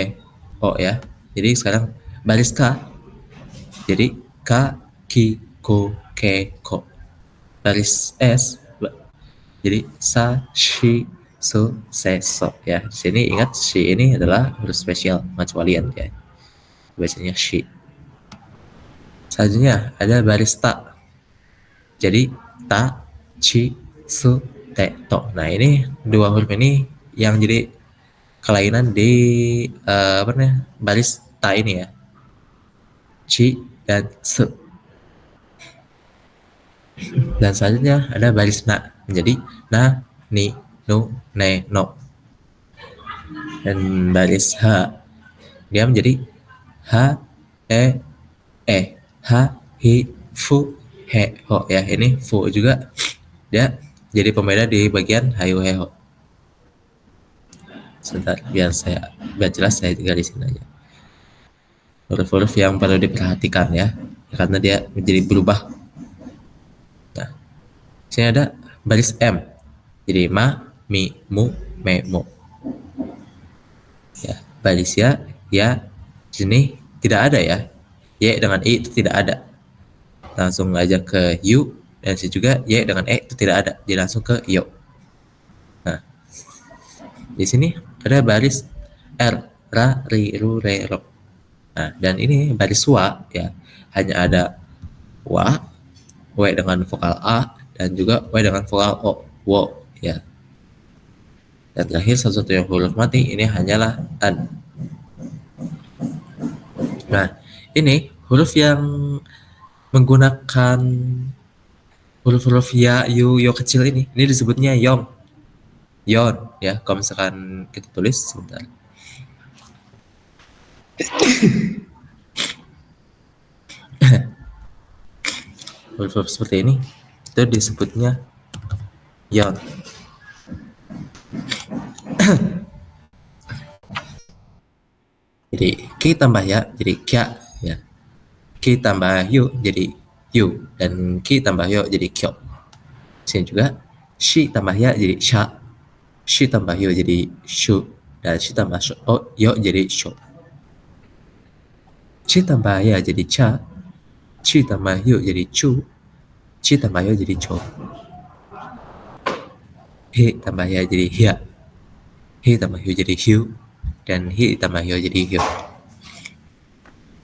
O ya. Jadi sekarang baris K. Jadi K, Ki, Ko, Ke, Ko. Baris S. Jadi sa, shi, so, se, so ya. Di sini ingat shi ini adalah huruf spesial pengecualian ya. Biasanya shi. Selanjutnya ada baris ta. Jadi ta, chi, su, te, to. Nah ini dua huruf ini yang jadi kelainan di apa namanya baris ta ini ya. Chi dan se. Dan selanjutnya ada baris na menjadi na, ni, nu, ne, no. Dan baris h dia menjadi h, e, h, hi, fu, he, ho ya. Ini fu juga dia jadi pembeda di bagian hayu, he, ho. Sebentar biar jelas saya garisin aja. Huruf-huruf yang perlu diperhatikan ya, karena dia menjadi berubah. Nah, sini ada baris M. Jadi ma, mi, mu, me, mo. Ya, baris ya, sini tidak ada ya. Y dengan I itu tidak ada. Langsung aja ke U, dan sini juga Y dengan E itu tidak ada. Jadi langsung ke yo. Nah, di sini ada baris R, ra, ri, ru, re, ro. Nah, dan ini baris wa ya, hanya ada wa, w dengan vokal a, dan juga w dengan vokal o, wo ya. Dan terakhir satu-satunya huruf mati ini hanyalah an. Nah, ini huruf yang menggunakan huruf-huruf ya, yu, yo kecil ini disebutnya yon ya. Kalau misalkan kita tulis sebentar. Huruf-huruf seperti ini itu disebutnya yon. Jadi ki tambah ya jadi kya ya. Ki tambah yu jadi yu, dan ki tambah yo jadi kyo. Sini juga shi tambah ya jadi sha, shi tambah yo jadi shu, dan shi tambah yo jadi sho. Shi tambah ya jadi cha, shi tambah yo jadi chu, shi tambah yo jadi cho. He tambah ya jadi hia, he tambah yo jadi hiu, dan hi tambah yo jadi hiu.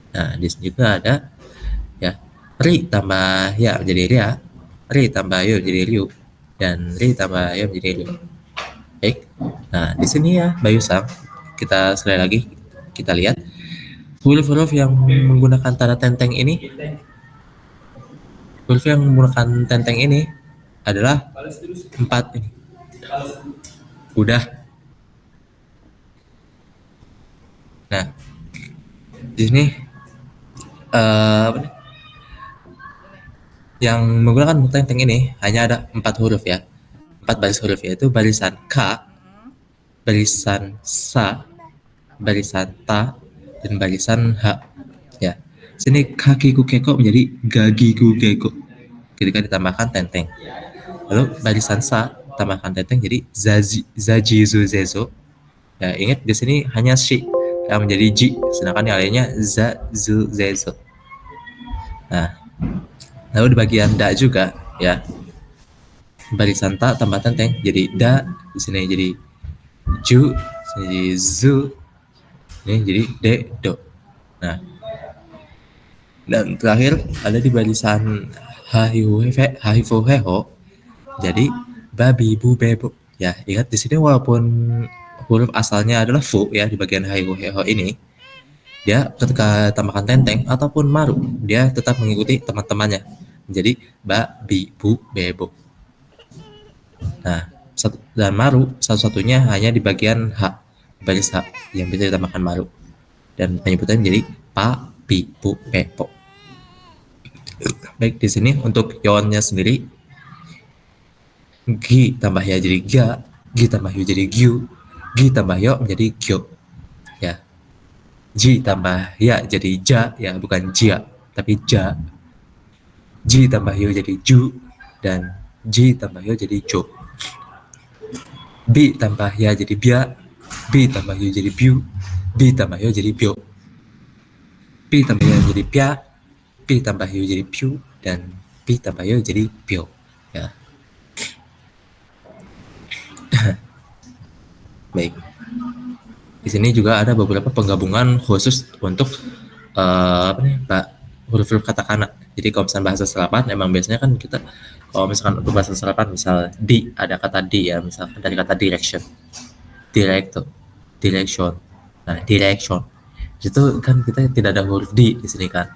Nah, di sini juga ada ya, ri tambah ya menjadi ria, ri tambah yo jadi riu, dan ri tambah yo menjadi riu. Baik. Nah, di sini ya Bayu Sang, kita sekali lagi kita lihat huruf-huruf yang menggunakan tanda tenteng ini. Huruf yang menggunakan tenteng ini adalah 4 ini. Udah. Nah, di sini apa nih? Ini. Yang menggunakan tenteng ini hanya ada 4 huruf ya. Mm, 4 baris huruf yaitu barisan K, mm-mm. barisan Sa, Apa tuh? barisan Ta, dan barisan H. Ya Ya. Allah. Sini kakiku keko menjadi gagiku keko ketika ditambahkan tenteng. Lalu barisan Sa tambahkan tenteng jadi zazi zaji zu zezo. Ya, ingat di sini hanya shi yang menjadi ji, sedangkan yang lainnya za zu zezo. Nah, lalu di bagian da juga ya, barisan ta tambah tenteng jadi da, di sini jadi ju, di sini jadi zu, ini jadi de do. Nah, dan terakhir ada di barisan hahifu heho jadi babi bu bebo. Ya, ingat di sini walaupun huruf asalnya adalah fu ya di bagian hahifu heho ini, dia ketika tambahkan tenteng ataupun maru, dia tetap mengikuti teman-temannya. Jadi babi bu bebo. Nah, dan maru satu-satunya hanya di bagian H, baris H yang bisa ditambahkan maru. Dan penyebutannya menjadi pa, pi, pu, pe, po. Baik, di sini untuk yonnya sendiri, gi tambah ya jadi ga, gi tambah yu jadi gyu, gi tambah yo menjadi gyo. Ya, ji tambah ya jadi ja, ya bukan jia, tapi ja. Ji tambah yo jadi ju, dan ji tambah yo jadi jo. B tambah ya jadi bia, B tambah yu jadi biu, B tambah yo jadi bio, P tambah ya jadi pia, P tambah yu jadi piu, dan P tambah yo jadi bio. Ya, baik. Di sini juga ada beberapa penggabungan khusus untuk apa nih, Pak, huruf-huruf katakana. Jadi kalau misalnya bahasa serapan, emang biasanya kan kita kalau misalkan untuk bahasa serapan, misal di ada kata di ya, misalkan dari kata direction, directo, direction. Nah, direction itu kan kita tidak ada huruf di sini kan,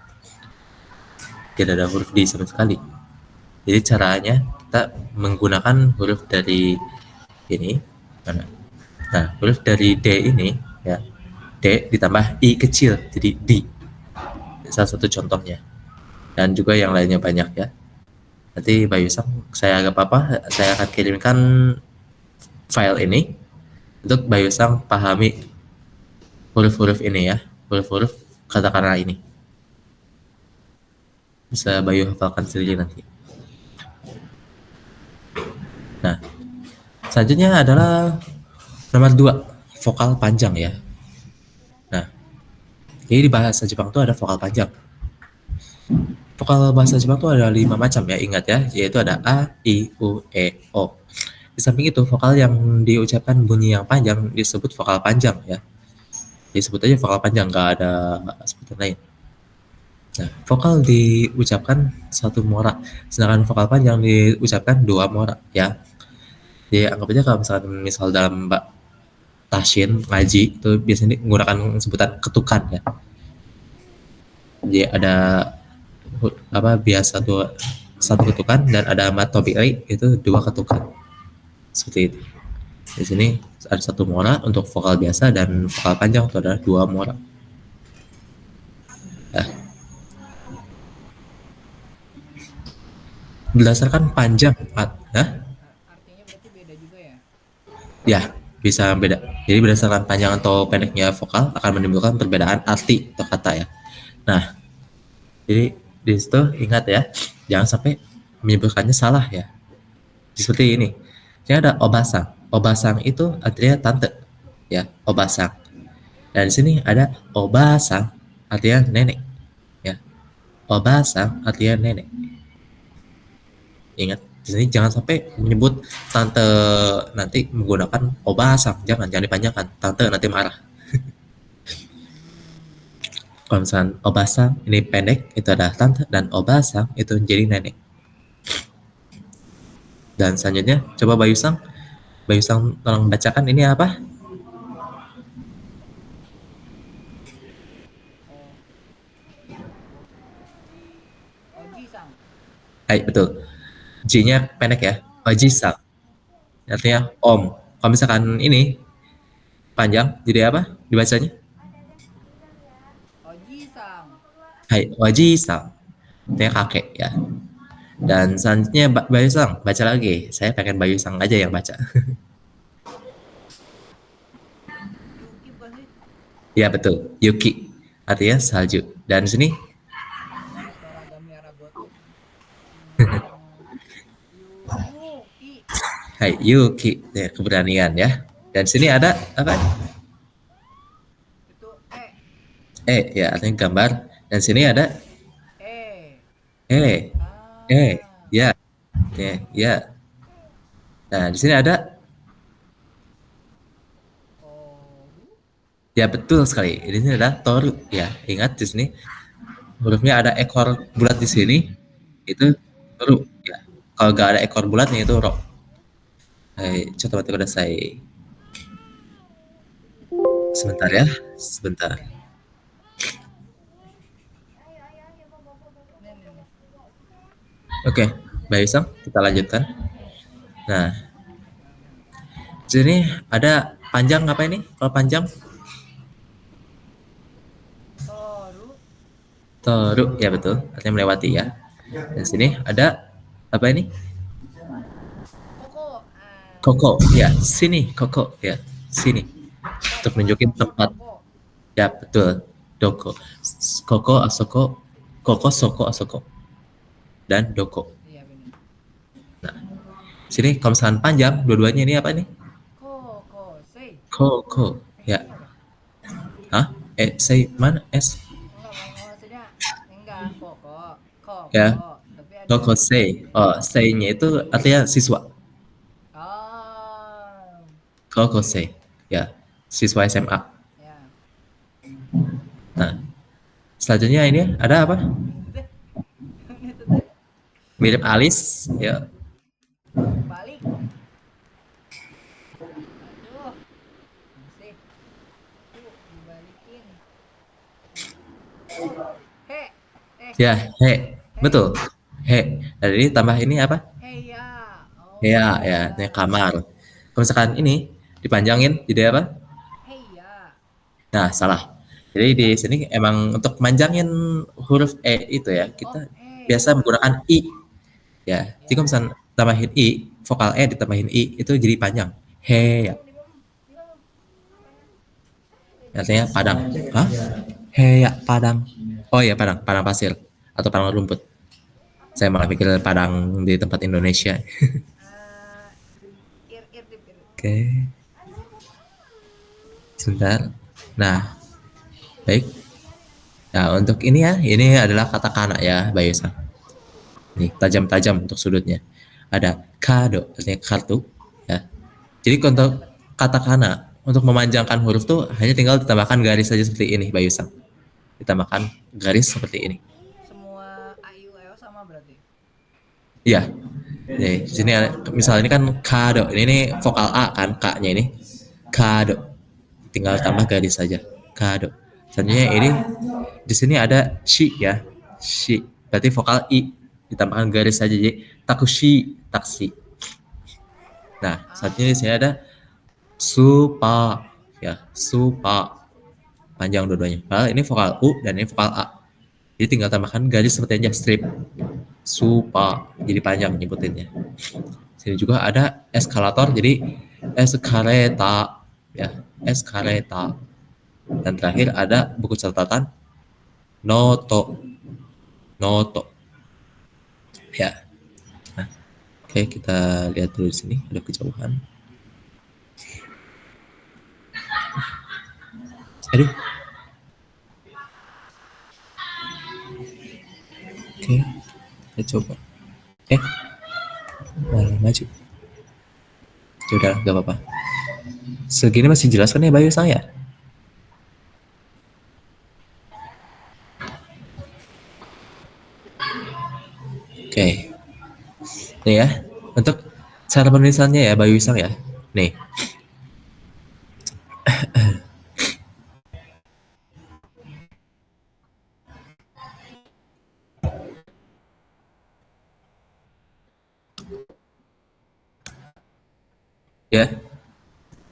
tidak ada huruf di sama sekali. Jadi caranya kita menggunakan huruf dari ini mana? Nah, huruf dari D ini ya, D ditambah I kecil jadi di. Salah satu contohnya. Dan juga yang lainnya banyak ya. Nanti Bayu Sang, saya agak apa, saya akan kirimkan file ini untuk Bayu Sang pahami huruf-huruf ini ya, huruf-huruf katakana ini. Bisa Bayu hafalkan sendiri nanti. Nah, selanjutnya adalah nomor 2, vokal panjang ya. Nah, jadi di bahasa Jepang itu ada vokal panjang. Vokal bahasa Jepang itu ada 5 macam ya, ingat ya, yaitu ada A, I, U, E, O. Di samping itu, vokal yang diucapkan bunyi yang panjang disebut vokal panjang ya. Disebut aja vokal panjang, nggak ada sebutan lain. Nah, vokal diucapkan 1 mora, sedangkan vokal panjang diucapkan 2 mora ya. Jadi anggap aja kalau misalkan misal dalam tashin ngaji itu biasanya menggunakan sebutan ketukan ya. Jadi ada apa biasa tuh 1 ketukan dan ada matobi'i itu 2 ketukan. Seperti itu. Di sini ada 1 mora untuk vokal biasa dan vokal panjang itu adalah 2 mora. Nah, berdasarkan panjang, Artinya berarti beda juga ya? ya bisa beda. Jadi berdasarkan panjang atau pendeknya vokal akan menimbulkan perbedaan arti atau kata ya. Nah, jadi di situ ingat ya, jangan sampai menyebutkannya salah ya. Seperti ini. Jadi ada obasang. Obasang itu artinya tante ya, obasang. Dan di sini ada obasang artinya nenek ya. Obasang artinya nenek. Ingat, di sini jangan sampai menyebut tante nanti menggunakan obasang. Jangan dipanjangkan. Tante nanti marah. Kalau misalkan obasang ini pendek itu adalah tante dan obasang itu jadi nenek. Dan selanjutnya coba Bayu Sang tolong bacakan ini apa? Oh, Oji Sang. Hai, betul. J-nya pendek ya. Oji-sang. Artinya om. Kalau misalkan ini panjang, jadi apa dibacanya? Hai, Waji-san. Artinya kakek ya. Dan selanjutnya Bayu Sang, baca lagi. Saya pengen Bayu Sang aja yang baca. Yuki bukan sih? Ya betul, Yuki. Artinya salju. Dan sini, Ih, Toragami Aragoto. Hmm, Yuki. hai Yuki, ya, keberanian ya. Dan sini ada apa? Itu Ya artinya gambar. Dan sini ada E. eh, Ah, ya, ya. Nah di sini ada Toru. ya betul sekali. Di sini ada toru. Ya ingat di sini hurufnya ada ekor bulat di sini. Itu toru. Ya. Kalau nggak ada ekor bulatnya itu ro. Hai, coba udah saya. Sebentar ya, sebentar. Oke. Nih, nih, nih. Oke, Mbak Isam, kita lanjutkan. Nah, di sini ada panjang apa ini? Kalau panjang, Toru. toru, ya betul, artinya melewati ya. Dan sini ada apa ini? Koko. Ah, Koko, ya, sini, koko, ya, sini. Untuk Koko nunjukin Soko tempat, Doko. ya betul, doko. Koko, asoko, koko, soko, asoko, dan doko. Iya benar. Nah, sini kalau misalkan panjang, dua-duanya ini apa nih? Koko Sei. Koko, ya. Ini apa? Hah? Say mana? S? Enggak, maksudnya enggak Koko. Koko. Ya, Tapi ada Koko say. Oh, say-nya itu artinya siswa. ah Koko say. Ya, siswa SMA. ya. Nah, selanjutnya ini ada apa? Deh, itu teh Mirip alis. Ya, balik. Aduh, masih. Tuh, dibalikin. He, ya, he. he, Betul. He. Dan ini tambah ini apa? he ya. Ya, Oh ya, ini ya. kamar. Kalau misalkan ini dipanjangin jadi apa? Hey ya. Nah, salah. Jadi di sini emang untuk manjangin huruf E itu ya, Oh, kita biasa ya. menggunakan I. Ya, jika Ya. misalkan tambahin I, vokal E ditambahin I, itu jadi panjang. He ya. Artinya padang. Hah? He ya, padang. Oh ya, padang. Padang pasir. Atau padang rumput. Saya malah pikir padang di tempat Indonesia. Ah, dip, ir. Oke, sebentar. Nah, baik. Nah, untuk ini ya, ini adalah katakana ya, Bayusa. Nih, tajam-tajam untuk sudutnya. Ada kado, artinya kartu. Ya. Jadi untuk katakana, untuk memanjangkan huruf tuh hanya tinggal ditambahkan garis saja seperti ini, Bayusa. Ditambahkan garis seperti ini. Semua ayu ayo sama berarti. Iya. Nih, di sini misal ini kan kado. Ini vokal A kan, K-nya ini. Kado. Tinggal tambah garis saja. Kado. Selanjutnya ini di sini ada shi ya. Shi. Berarti vokal I ditambahkan garis saja jadi takushi, taksi. Nah, selanjutnya di sini ada Ah, supa ya, supa. Panjang dua-duanya. Padahal ini vokal U dan ini vokal A. Jadi tinggal tambahkan garis seperti aja strip. Supa. Jadi panjang nyebutinnya. Sini juga ada eskalator jadi eskaleta ya, eskaleta. Dan terakhir ada buku catatan noto, noto. Ya. Nah, oke kita lihat dulu di sini ada kejauhan. Aduh. Oke, kita coba. Malah maju. Ya udah, gak apa-apa. Segini masih jelas kan ya Bayu Sang ya? Oke. Nih ya, untuk cara penulisannya ya Bayu Sang ya. Nih. Ya,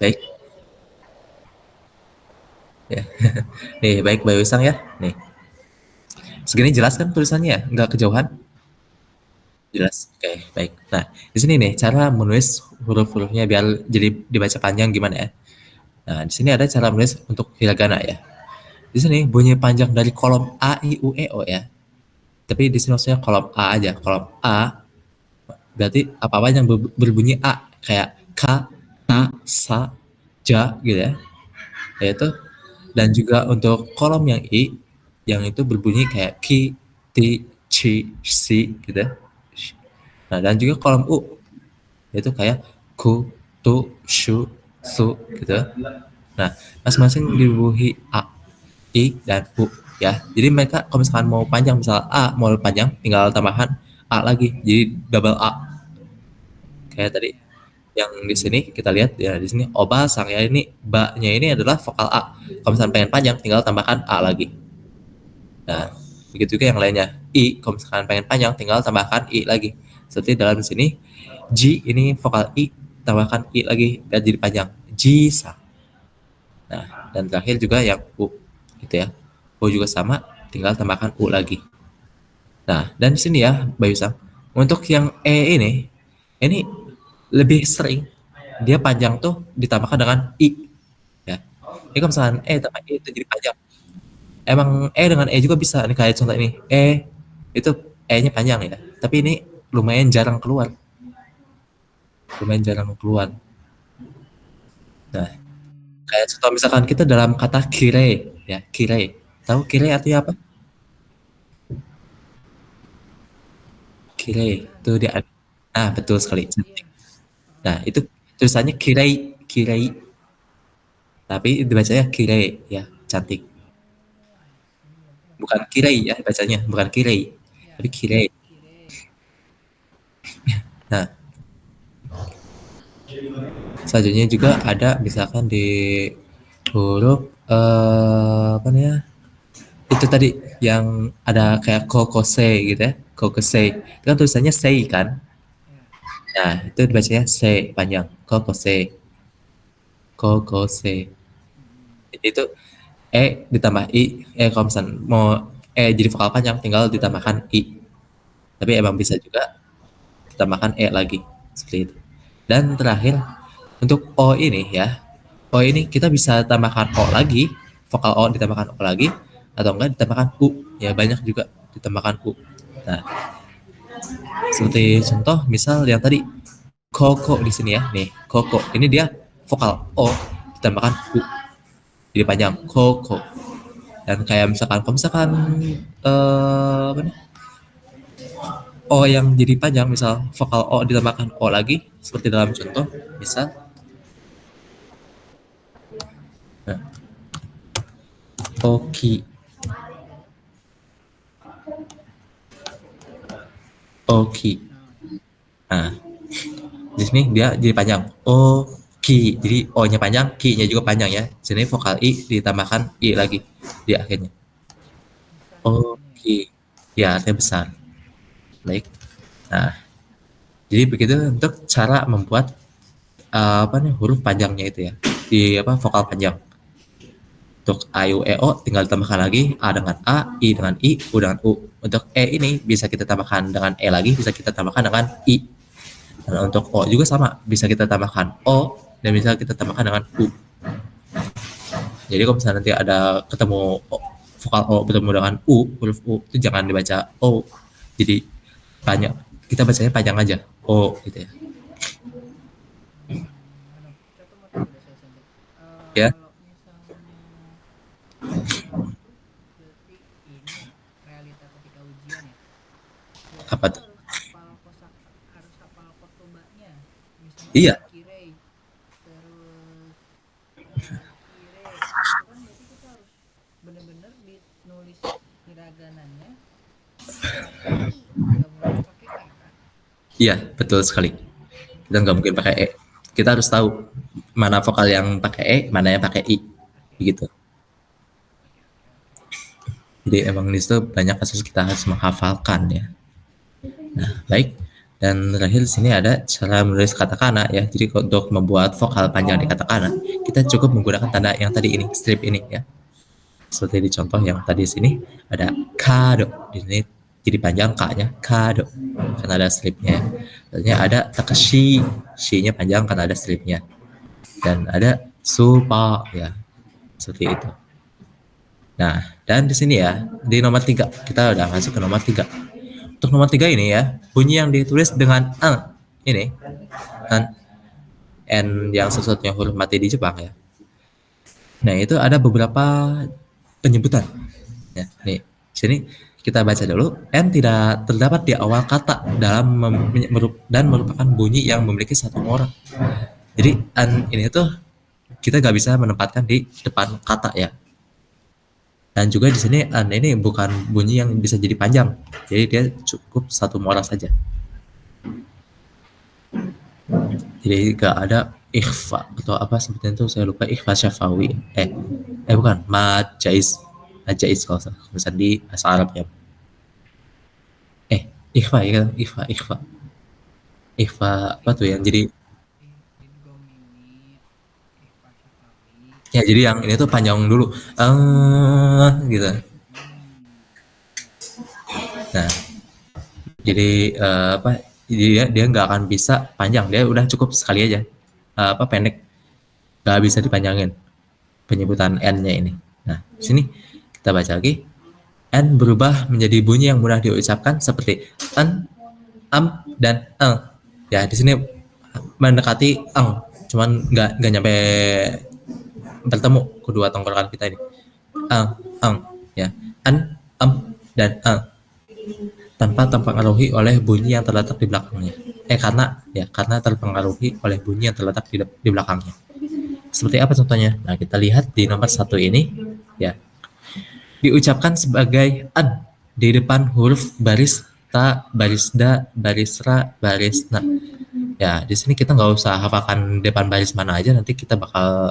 baik. Ya. Nih, baik Bayu Sang ya. Nih. Segini jelas kan tulisannya ya? Nggak kejauhan? Jelas. Oke, baik. Nah, di sini nih cara menulis huruf-hurufnya biar jadi dibaca panjang gimana ya? Nah, di sini ada cara menulis untuk hiragana ya. Di sini bunyi panjang dari kolom A, I, U, E, O ya. Tapi di sini maksudnya kolom A aja. Kolom A berarti apa-apa yang berbunyi A kayak K, Ta, Sa, Ja gitu ya. Yaitu dan juga untuk kolom yang I yang itu berbunyi kayak Ki, Ti, Ci, Si gitu ya. Nah, dan juga kolom U yaitu kayak Ku, Tu, Shu, Su gitu. Nah, masing-masing dibubuhi A, I, dan U ya. Jadi mereka kalau misalkan mau panjang, misal A mau panjang, tinggal tambahan A lagi, jadi double A. Kayak tadi Ya. yang di sini kita lihat ya di sini Oba Sangya ini ba-nya ini adalah vokal A. Kalau misalkan pengen panjang, tinggal tambahkan A lagi. Nah, begitu juga yang lainnya. I, kalau misalkan pengen panjang, tinggal tambahkan I lagi. Seperti dalam sini, G ini vokal I, tambahkan I lagi, dan jadi panjang. Jisa. Nah, dan terakhir juga yang U, gitu ya. U juga sama, tinggal tambahkan U lagi. Nah, dan di sini ya, Bayu Sang, untuk yang E ini lebih sering dia panjang tuh ditambahkan dengan I, ya. Ini kalau misalkan E tambah I itu jadi panjang. Emang E dengan E juga bisa nih kayak contoh ini. Itu E-nya panjang ya. Tapi ini lumayan jarang keluar. Lumayan jarang keluar. Nah, Hmm, kayak contoh misalkan kita dalam kata kire ya, kire. Tahu kire artinya apa? Kire itu cantik. dia. Nah, betul sekali. Iya. Nah, Oh, itu tulisannya kirei, kirei. Tapi dibacanya kirei ya, cantik. I see. Oke, oke. Bukan kirei ya bacanya, bukan kirei. Ya, Tapi kirei. kire. Nah, selanjutnya juga ada misalkan di huruf apa namanya? Itu tadi yang ada kayak kokose gitu ya. Kokose. Itu kan tulisannya sei kan? Ya. Nah, itu dibacanya se panjang. Kokose. Kokose. Hmm. Jadi itu ditambah i. Kalau misalnya mau jadi vokal panjang tinggal ditambahkan i. Tapi emang bisa juga ditambahkan lagi. Seperti itu. Dan terakhir untuk o ini ya. O ini kita bisa tambahkan o lagi. Vokal o ditambahkan o lagi. Atau enggak ditambahkan u. Ya banyak juga ditambahkan u. Nah, seperti contoh misal yang tadi koko di sini ya. Nih, koko. Ini dia vokal o ditambahkan u. Jadi panjang koko. Dan kayak misalkan kalau misalkan apa nih? O yang jadi panjang misal vokal O ditambahkan O lagi seperti dalam contoh misal nah, Oki Oki. Oh, ya. Nah, di sini dia jadi panjang Oki. Jadi O-nya panjang, Ki-nya juga panjang ya. Sini vokal I ditambahkan I lagi di akhirnya. Besar artinya ya. Oki. Ya, artinya besar. Baik. Nah, jadi begitu untuk cara membuat apa nih huruf panjangnya itu ya. Di apa vokal panjang. Untuk A, U, E, O tinggal tambahkan lagi A dengan A, I dengan I, U dengan U. Untuk E ini bisa kita tambahkan dengan E lagi, bisa kita tambahkan dengan I. Dan untuk O juga sama, bisa kita tambahkan O dan bisa kita tambahkan dengan U. Jadi kalau misalnya nanti ada ketemu vokal O bertemu dengan U, huruf U itu jangan dibaca O. Jadi panjang, kita bacanya panjang aja O gitu ya. Anu, saya tuh mau tanya udah selesai Bro. Ya, Kalau misalnya panjang itu berarti ini ya realita ketika ujian ya. Berarti apa kita tuh? harus hafal kotobanya. Misalnya Iya, tadi kirei, terus kire, itu kan berarti kita harus bener-bener ditulis hiragananya pakai i, nggak boleh pakai e kan? iya betul sekali. Kita nggak mungkin pakai E. Kita harus tahu mana vokal yang pakai E, mana yang pakai I. Pakai i. Begitu. Oke, oke, oke. Jadi emang di situ banyak kasus kita harus menghafalkan ya. Nah, baik. Dan terakhir di sini ada cara menulis katakana ya. Jadi untuk membuat vokal panjang di katakana, kita cukup menggunakan tanda yang tadi ini, strip ini ya. Seperti di contoh yang tadi sini ada kado. Di sini jadi panjang K-nya kado karena ada stripnya. Selanjutnya ada Takashi, shi-nya panjang karena ada stripnya. Dan ada supa ya seperti itu. Nah, dan di sini ya di nomor 3 kita udah masuk ke nomor 3. Untuk nomor 3 ini ya bunyi yang ditulis dengan ini an n yang satu-satunya huruf mati di Jepang ya. Nah, itu ada beberapa penyebutan. Ya, nih, sini kita baca dulu. N tidak terdapat di awal kata dalam dan merupakan bunyi yang memiliki satu moral. Jadi n ini tuh kita nggak bisa menempatkan di depan kata ya. Dan juga di sini n ini bukan bunyi yang bisa jadi panjang. Jadi dia cukup satu moral saja. Jadi nggak ada ikhfa atau apa sebetulnya itu saya lupa ikhfa syafawi bukan majais kalau misalnya di bahasa Arab ya ikhfa ya kan ikhfa apa tuh yang jadi idgham ini ikhfa syafawi. ya jadi yang ini tuh panjang dulu gitu. Ya. Nah jadi apa dia nggak akan bisa panjang, dia udah cukup sekali aja apa pendek, nggak bisa dipanjangin penyebutan n-nya ini. Nah sini kita baca lagi. N berubah menjadi bunyi yang mudah diucapkan seperti en, dan eng. Ya di sini mendekati eng, cuman nggak nyampe bertemu kedua tenggorokan kita ini. Eng, ya. En, dan eng. Tanpa terpengaruhi oleh bunyi yang terletak di belakangnya. Karena terpengaruhi oleh bunyi yang terletak di belakangnya. Seperti apa contohnya? Nah kita lihat di nomor 1 ini, ya. Diucapkan sebagai an di depan huruf baris ta, baris da, baris ra, baris na. Ya, di sini kita nggak usah hafalkan depan baris mana aja, nanti kita bakal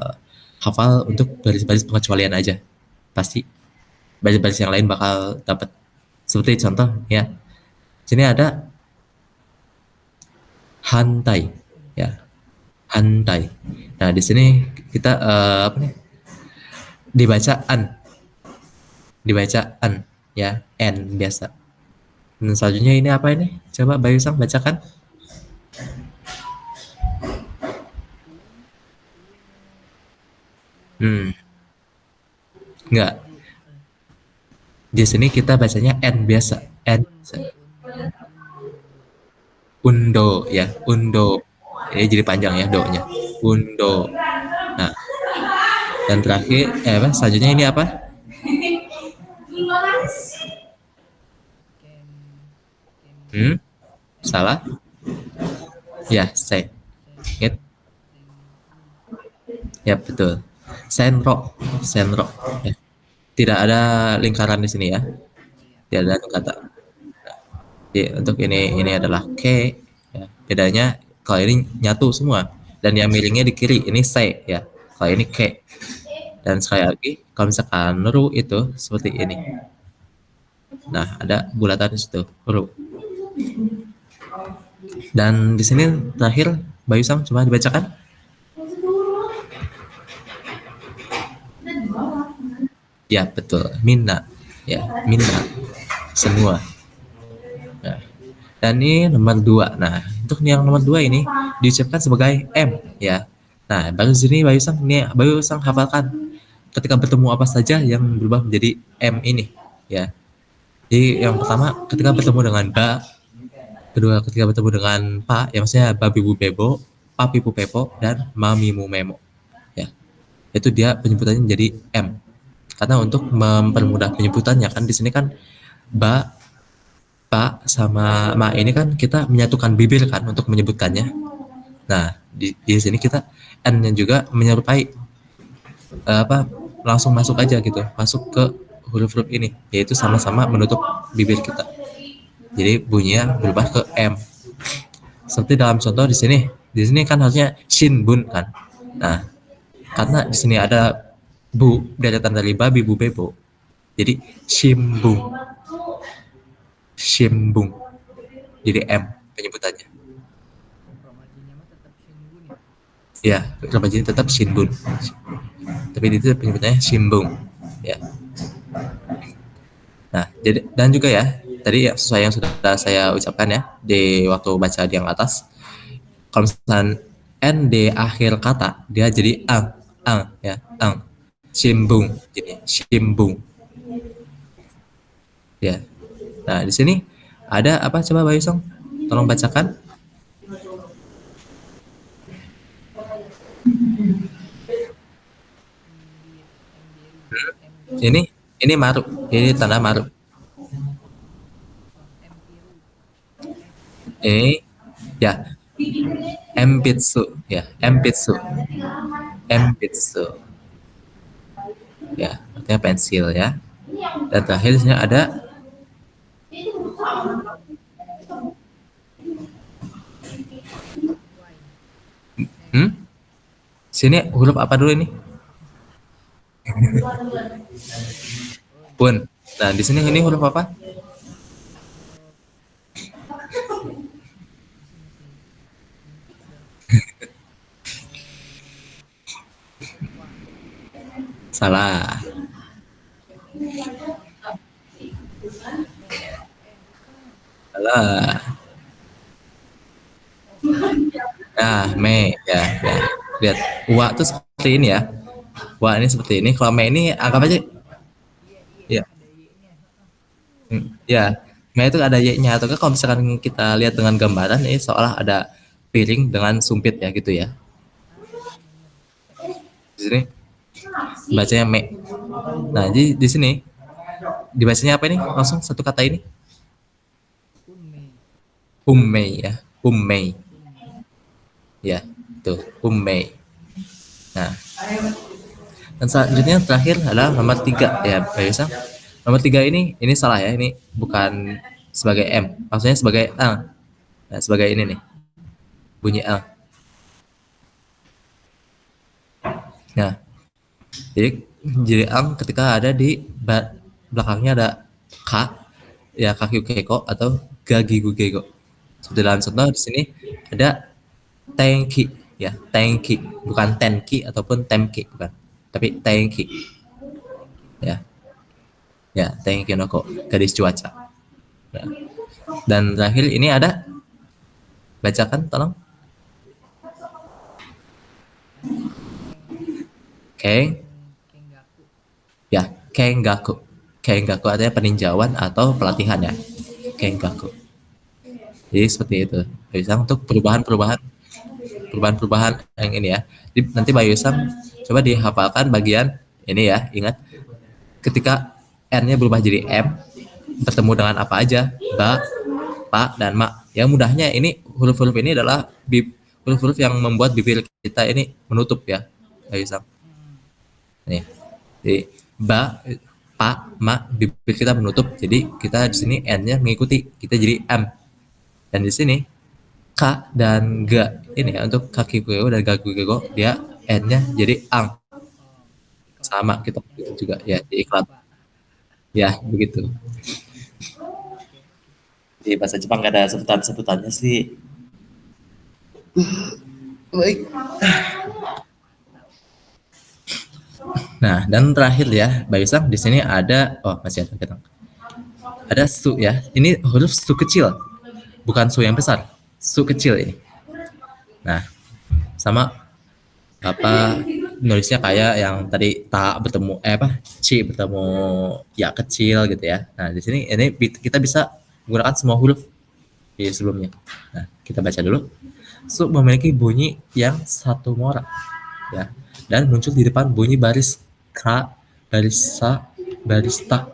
hafal untuk baris-baris pengecualian aja. Pasti baris-baris yang lain bakal dapat. Seperti contoh ya. Sini ada hantai, ya. Hantai. Nah, di sini kita apa nih? Dibaca ya n biasa. Dan selanjutnya ini apa ini? Coba Bayu Sang bacakan. Enggak. Di sini kita bacanya n biasa. N. Undo ya, undo. Ini jadi panjang ya do-nya. Undo. Nah, dan terakhir selanjutnya ini apa? Salah? Ya, Ingat? Ya, betul. Senro. Ya. Tidak ada lingkaran di sini ya. Tidak ada kata. Ya, untuk ini adalah K. Ya. Bedanya kalau ini nyatu semua. Dan yang miringnya di kiri, ini C ya. Kalau ini K. Dan sekali lagi, kalau misalkan ru itu seperti ini. Nah, ada bulatan di situ, ru. Dan di sini terakhir Bayu Sang coba dibacakan. Ya betul, minna ya, minna semua. Nah, dan ini nomor 2. Nah untuk yang nomor 2 ini diucapkan sebagai M ya. Nah baru sini Bayu Sang hafalkan ketika bertemu apa saja yang berubah menjadi M ini ya. Jadi yang pertama ketika bertemu dengan ba, kedua ketika bertemu dengan pa, ya maksudnya babi bu bebo, papi pu pepo, dan mami mu memo. Ya, itu dia penyebutannya menjadi M. Karena untuk mempermudah penyebutannya kan di sini kan ba, pa sama ma ini kan kita menyatukan bibir kan untuk menyebutkannya. Nah, di sini kita N-nya juga menyerupai langsung masuk aja gitu, masuk ke huruf-huruf ini, yaitu sama-sama menutup bibir kita. Jadi bunyinya berubah ke M. Seperti dalam contoh di sini kan harusnya shin bun kan. Nah, karena di sini ada bu deretan dari babi bu bebo, jadi shimbung. Jadi M penyebutannya. Ya, ramajinya tetap shinbun. Tapi itu penyebutannya shimbung. Ya. Jadi dan juga ya, tadi ya sesuai yang sudah saya ucapkan ya di waktu baca di yang atas, kalau misalkan n di akhir kata dia jadi ang ya, ang. Shimbung, jadi shimbung ya. Nah, di sini ada apa coba Bayu Song? Tolong bacakan. Embiru, Ini maru. Ini tanda maru. empiru, Ini ya, empitsu ya, empitsu. Empitsu. Ya, artinya pensil ya. Dan terakhir di sini ada wine, hmm? Sini huruf apa dulu ini? oh, Pun. Nah, di sini ini huruf apa? huruf masih masih ini udah wah, Salah. meh, bukan, Salah. oh me, Nah, me ya, ya. Lihat, wa tuh seperti ini ya. Wa ini seperti ini. Kalau me ini anggap aja iya iya ya. ada y-nya, heeh. Ya. Me itu ada y-nya atau kalau misalkan kita lihat dengan gambaran ini seolah ada piring dengan sumpit ya gitu ya. Bener, Di sini bacanya me. Nah, di sini dibacanya apa ini? Langsung satu kata ini. umme, Ummei ya. Ummei. umme, Ya, tuh, ummei. Nah, dan selanjutnya yang terakhir adalah nomor 3 ya, Pak Yusang. Nomor 3 ini salah ya, ini bukan sebagai M, maksudnya sebagai A. Nah, sebagai ini nih, bunyi A. Nah, jadi jadi ang ketika ada di belakangnya ada K, ya kaki keko atau gagi gugego. Seperti dalam contoh di sini ada tenki, ya tenki, bukan tenki ataupun temki, bukan, tapi tenki, thank you, ya. oke, Ya, tenki no ko, gadis cuaca. Nah, dan terakhir ini ada, bacakan tolong. keng, Keng, kenggaku, ya, kengaku. Kengaku artinya peninjauan atau pelatihan ya. Kengaku. Jadi seperti itu. Bayusang untuk perubahan-perubahan yang ini ya. Nanti Bayusang coba dihafalkan bagian ini ya. Ingat ketika N-nya berubah jadi M, bertemu dengan apa aja? Ba, pa, dan ma. Yang mudahnya ini huruf-huruf ini adalah huruf-huruf yang membuat bibir kita ini menutup ya. Bayusang. hmm, Nih. Jadi ba, pa, ma, bibir kita menutup. Jadi kita di sini N-nya mengikuti. Kita jadi M. Dan di sini K dan G ini ya untuk kaki kego dan gagu kego dia N-nya jadi ang, oh, iklan, sama kita ya, itu juga ya di iklan lupa, ya begitu. oke, oke, Di bahasa Jepang gak ada sebutan-sebutannya sih. Baik. mantap, Nah, dan terakhir ya, Bayusang di sini ada, oh masih ada kita. Ada su ya. Ini huruf su kecil, bukan su yang besar. Su kecil ini. Nah, sama apa nulisnya kayak yang tadi tak bertemu apa c bertemu ya kecil gitu ya. Nah, di sini ini kita bisa menggunakan semua huruf di sebelumnya. Nah, kita baca dulu. Su memiliki bunyi yang satu morak ya, dan muncul di depan bunyi baris k, baris sa, baris ta,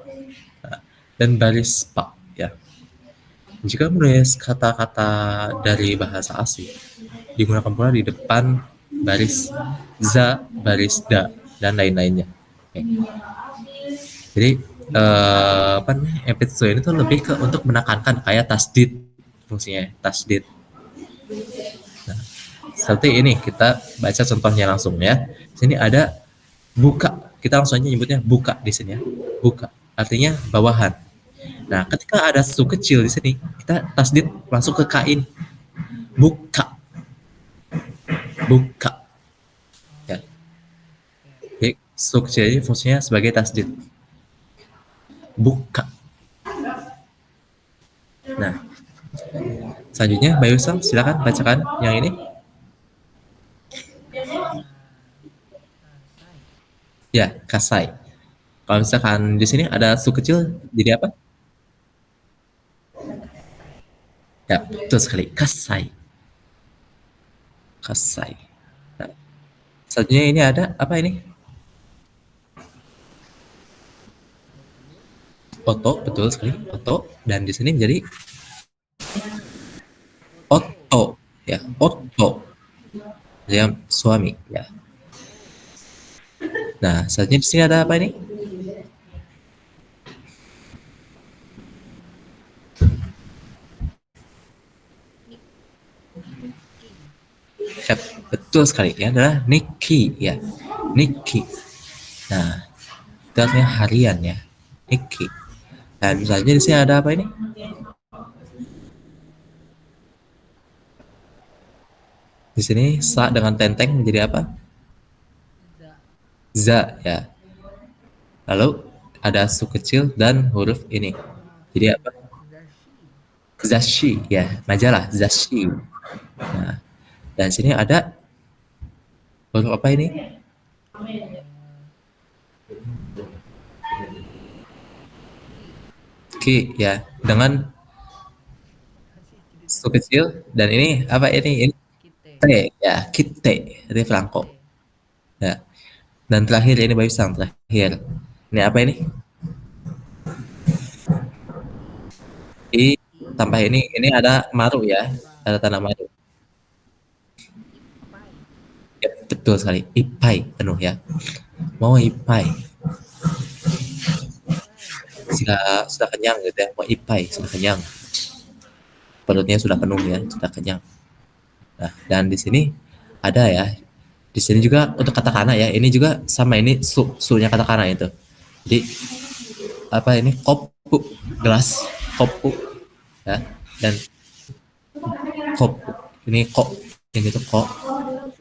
dan baris pa ya. Jika menulis kata-kata dari bahasa asing, digunakan pula di depan baris za, baris da, dan lain-lainnya. Oke. Jadi apa namanya, episode ini tuh lebih ke untuk menekankan kayak tasdid fungsinya, tasdid. Nah, seperti ini kita baca contohnya langsung ya. Di sini ada buka, kita langsung aja nyebutnya buka di sini ya. Buka artinya bawahan. Nah, ketika ada su kecil di sini, kita tasdid masuk ke kain. Buka, buka. Ya. oke, Jadi, su kecil ini fungsinya sebagai tasdid. Buka. Nah, selanjutnya Bayusang silakan bacakan yang ini. Kasa, kasai, Ya, kasai. Kalau misalkan di sini ada su kecil jadi apa? kasai. Ya, betul sekali. Kasai. Kasai. Nah, selanjutnya ini ada apa ini? Oto, Oto, betul sekali. Oto. Dan di sini menjadi oto, oto. Otto. Ya, Otto. Dia suami. Ya. Oh, Nah, selanjutnya di sini ada apa ini? nik, niki. Ya, betul sekali. Ya adalah Nikki. Ya, Nikki. Nah, itu artinya harian ya. Nikki. Dan misalnya di sini ada apa ini? Di sini sa dengan tenteng menjadi apa? Za, Za ya. Lalu ada su kecil dan huruf ini. Jadi apa? zashi. Zashi ya, majalah Zashi. Nah, dan sini ada huruf apa ini? Eh, ki. Ki ya, dengan Masih jadi su tanda kecil tanya. dan ini apa ini? Ini Kite, T ya, kite, ini Franco. kite. Ya. Dan terakhir ini Bayu Sang terakhir. Ini apa ini? I, I i, tambah ini ada maru ya, ada ipai, tanda maru. ipai. Ya, betul sekali. Ipai penuh ya. Mau ipai. Ipai. Sudah kenyang gitu ya. Mau ipai sudah kenyang. Perutnya sudah penuh ya, sudah kenyang. Nah, dan di sini ada ya. Di sini juga untuk katakana ya. Ini juga sama ini su-nya katakana itu. Jadi apa ini kopu gelas kopu ya dan kopu ini kok ini tuh kok Kopu.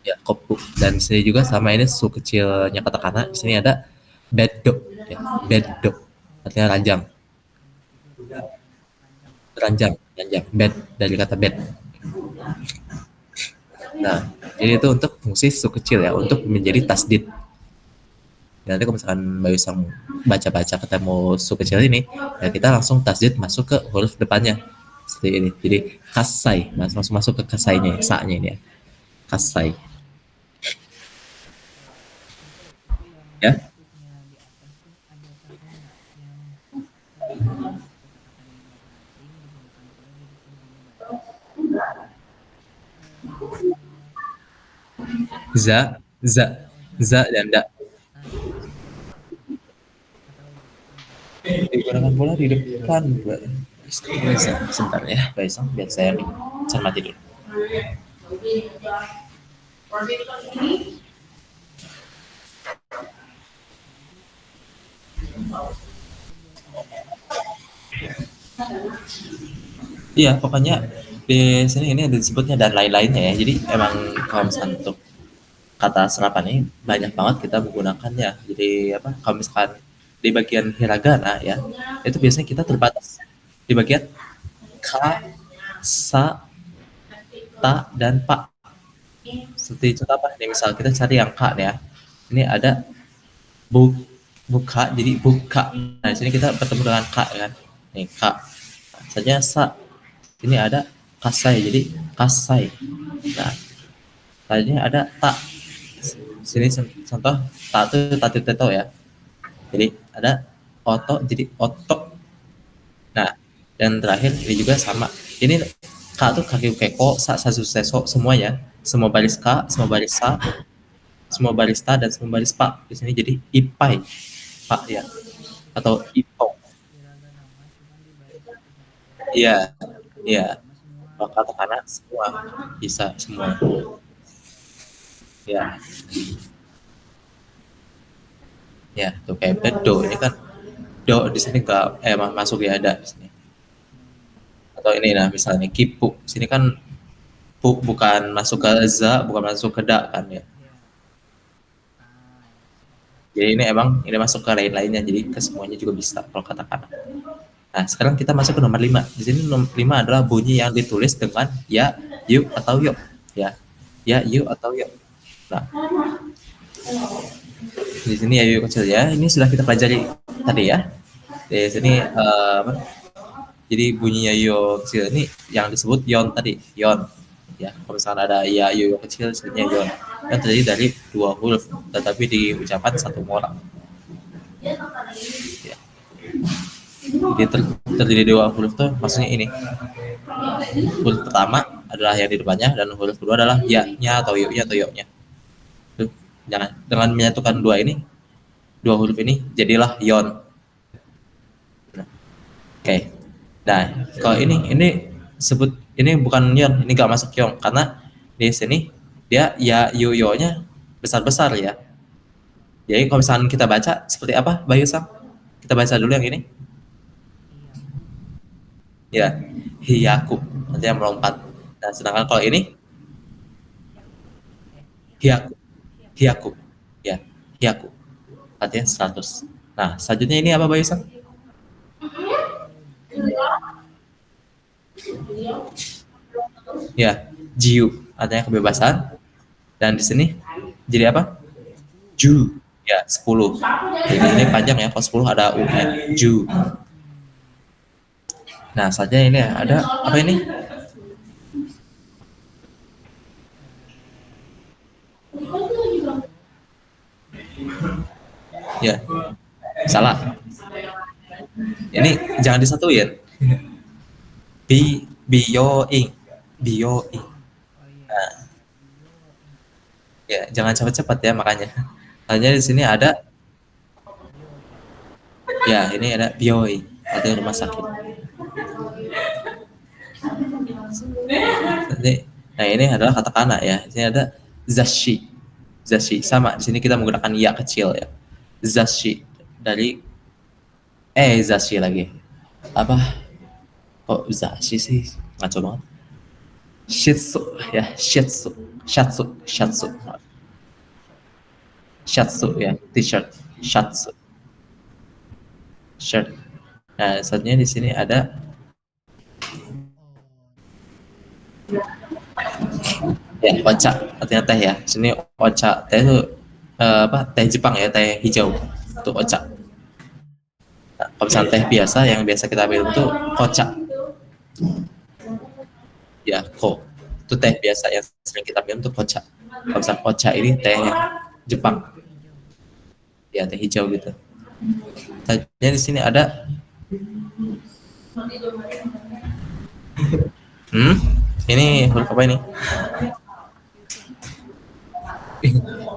ya kopu dan di sini juga sama ini su kecilnya katakana di sini ada beddo ya beddo Oh, artinya ranjang kamar tidur. Ranjang. ranjang ranjang bed dari kata bed. Nah, jadi itu untuk fungsi su kecil ya, untuk menjadi tasdid. Nanti kalau misalkan Mbak Wisang baca-baca ketemu su kecil ini, ya kita langsung tasdid masuk ke huruf depannya. Seperti ini. Jadi kasai, masuk masuk ke kasainya, sa-nya ini ya. Kasai. Untuk yang Ya. bentuknya di atas tuh ada contoh nggak yang untuk kata-kata di bahasa asing digunakan pula di dunia bahasa? Eh, Za, za, za, oh za. za dan da. Nah, itu digunakan pula apa tuh? Atau enggak? Digunakan pula di depan. Sebentar ya, Mbak Wisang, biar saya cermati dulu. Jadi itu buat ini. Iya, pokoknya di sini ini disebutnya dan lain-lainnya ya. Jadi emang kalau misalkan untuk kata serapan ini banyak banget kita menggunakannya. Jadi apa? Kalau misalkan di bagian hiragana ya, itu biasanya kita terbatas di bagian ka, sa, ta, dan pa. Seperti contoh apa? Nih misal kita cari yang ka nih ya. Ini ada bu, buka, jadi buka. Nah, di sini kita bertemu dengan ka kan. Nih ka. Saja sa. Ini ada kasai, jadi kasai. Nah, tadinya ada tak. Sini contoh tak itu tatu teto ya. Jadi ada oto, jadi otok. Nah, dan terakhir ini juga sama. Ini K tuh kaki keko, sa, sasu, seso, semuanya. Semua baris K, semua baris sa, semua baris ta, dan semua baris pa. Di sini jadi ipai, pak ya. Atau ipong. Hiragana mah cuman di baris satu sama lain. Iya, Kalau di iya. katakana mah semua. Kalau katakana semua bisa semua. Ya, ya tuh kayak bedo ini kan do di sini nggak masuk ya ada di sini. Hmm, Atau ini nah misalnya kipu, sini kan pu bukan masuk ke za, bukan masuk ke da kan ya. ya. Ah, siap. Jadi ini emang ini masuk ke lain-lainnya, jadi ke semuanya juga bisa kalau katakan. Nah, sekarang kita masuk ke nomor 5. Di sini nomor 5 adalah bunyi yang ditulis dengan ya, you, atau yo. Ya, ya, you, atau yo. Nah, di sini ya, you kecil ya. Ini sudah kita pelajari tadi ya. Di sini apa? Jadi bunyinya yo kecil ini yang disebut yon tadi, yon. Ya, kalau misalnya ada ya, yo kecil, sebenarnya yon. Yang terdiri dari 2 huruf, tetapi diucapkan satu orang. Ya. Jadi terdiri dari 2 huruf tuh maksudnya ini. Huruf pertama adalah yang di depannya dan huruf kedua adalah ya-nya atau yo-nya atau yo-nya. Jangan dengan menyatukan dua huruf ini jadilah yon. Oke. Nah, kalau ini sebut ini bukan yon, ini gak masuk yon karena di sini dia ya yo-yo-nya besar-besar ya. Jadi kalau misalnya kita baca seperti apa, Bayu Sam? Kita baca dulu yang ini. Ya, hiyaku, artinya melompat. Nah, sedangkan kalau ini hiyaku, hiyaku, ya, hiyaku, artinya 100. Nah, selanjutnya ini apa, Bayu Sam? Ya, jiu, artinya kebebasan. Dan di sini jadi apa? Ju, ya, 10. Jadi ini panjang ya, kalau 10 ada U-nya, ju. Nah, selanjutnya ini ada apa ini? Ya, salah. Ini jangan disatuin. Bioing. Bioing. Nah, ya, jangan cepat-cepat ya makanya. Hanya di sini ada ya, ini ada bioing, ada rumah sakit. Nah, ini adalah katakana ya. Di sini ada zashi. Zashi sama. Di sini kita menggunakan ya kecil ya. Zashi dari zashi lagi. Apa? Kok zashi sih? Ngaco banget. Shitsu ya, shitsu. Shatsu ya, t-shirt, shatsu. Shirt. Nah, selanjutnya di sini ada ya, ocha, artinya teh ya. Sini ocha, teh itu apa? Teh Jepang ya, teh hijau. Itu ocha. Nah, kalau misalnya teh biasa yang biasa kita minum itu kocha. Ya, itu teh biasa yang sering kita minum itu kocha. Kalau misalnya ocha ini teh yang Jepang. Ya, teh hijau gitu. Tanya di sini ada ini huruf apa ini?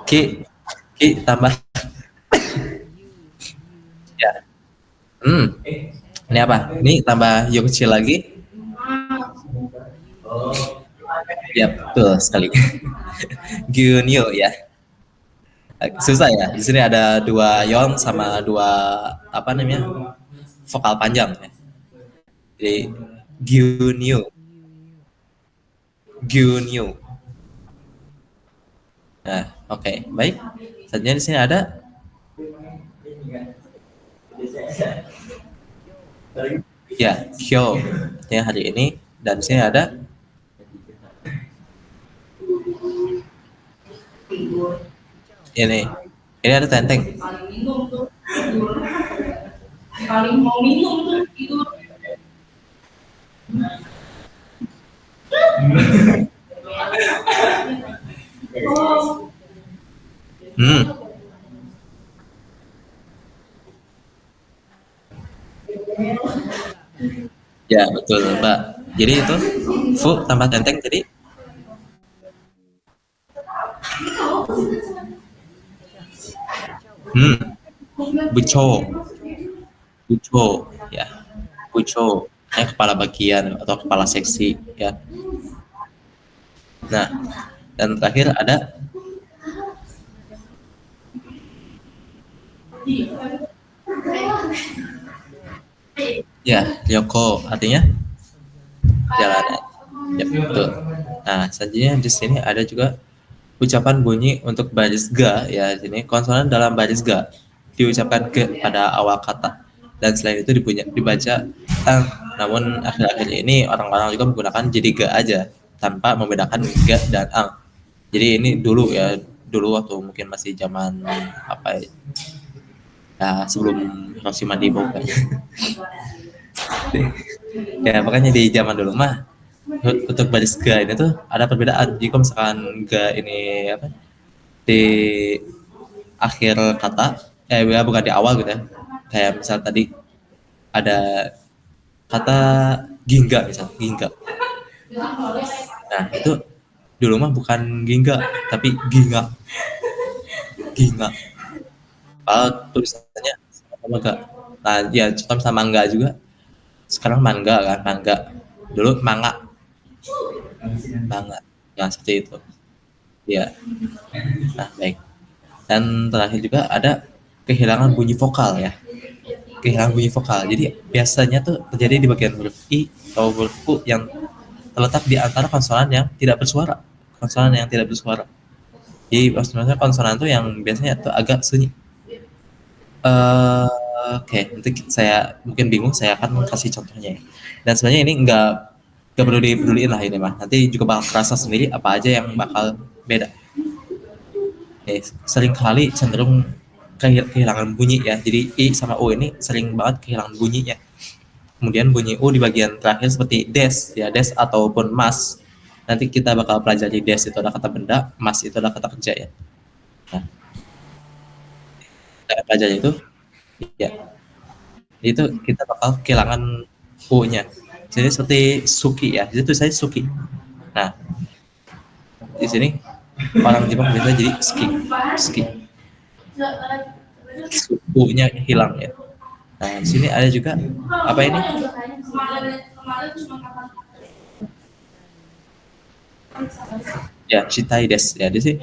Ki tambah ya. Ini apa? Ini tambah yo kecil lagi. Ya, betul sekali. Gyunyo ya. Susah ya. Di sini ada 2 yon sama 2 apa namanya? Vokal panjang ya. Jadi Gyunyo. Gyunyo. Nah, oke, baik. Selanjutnya di sini ada ya, Kyo. Artinya hari ini dan di sini ada ini ada tenteng. Paling mau minum tuh tidur. Ya, betul, Mbak. Jadi itu fu tambah tenteng jadi buco. Buco ya. Buco ya, kepala bagian atau kepala seksi ya. Nah, dan terakhir ada ya, Yoko, artinya jalanan. Ya, betul. Nah, selanjutnya di sini ada juga ucapan bunyi untuk baris ga ya. Di sini konsonan dalam baris ga diucapkan ke pada awal kata. dan selain itu dibaca ang. Namun akhir-akhir ini orang-orang juga menggunakan jadi ga aja tanpa membedakan ga dan ang. Jadi ini dulu ya, dulu waktu mungkin masih zaman apa ya, sebelum Hiroshima dibom kan. Ya makanya di zaman dulu mah untuk baris ga ini tuh ada perbedaan. Jika misalkan ga ini apa di akhir kata, ya bukan di awal gitu ya. Kayak misal tadi ada kata gingga misal, gingga. Nah itu dulu mah bukan gingga tapi ginga, ginga. Tulisannya sama enggak. Nah ya contoh sama enggak juga. Sekarang mangga kan, mangga. Dulu manga, manga. Nah seperti itu. Ya. Nah baik. Dan terakhir juga ada kehilangan bunyi vokal ya. Kehilangan bunyi vokal. Jadi biasanya tuh terjadi di bagian huruf i atau huruf u yang terletak di antara konsonan yang tidak bersuara. Konsonan yang tidak bersuara. Jadi maksudnya konsonan tuh yang biasanya tuh agak sunyi. Oke, nanti saya mungkin bingung, saya akan kasih contohnya ya. Dan sebenarnya ini nggak perlu dipeduliin lah ini mah. Nanti juga bakal kerasa sendiri apa aja yang bakal beda. Seringkali cenderung kehilangan bunyi ya. Jadi i sama u ini sering banget kehilangan bunyinya. Kemudian bunyi u di bagian terakhir seperti des ya, des ataupun mas. Nanti kita bakal pelajari des itu adalah kata benda, mas itu adalah kata kerja ya. Nah, kita pelajari itu ya. Itu kita bakal kehilangan u-nya. Jadi seperti suki ya. Itu saya suki. Nah, di sini orang Jepang biasanya jadi ski, ski. U-nya hilang ya. Nah, di sini ada juga apa ini? Ya, shitai des. Ya, di sini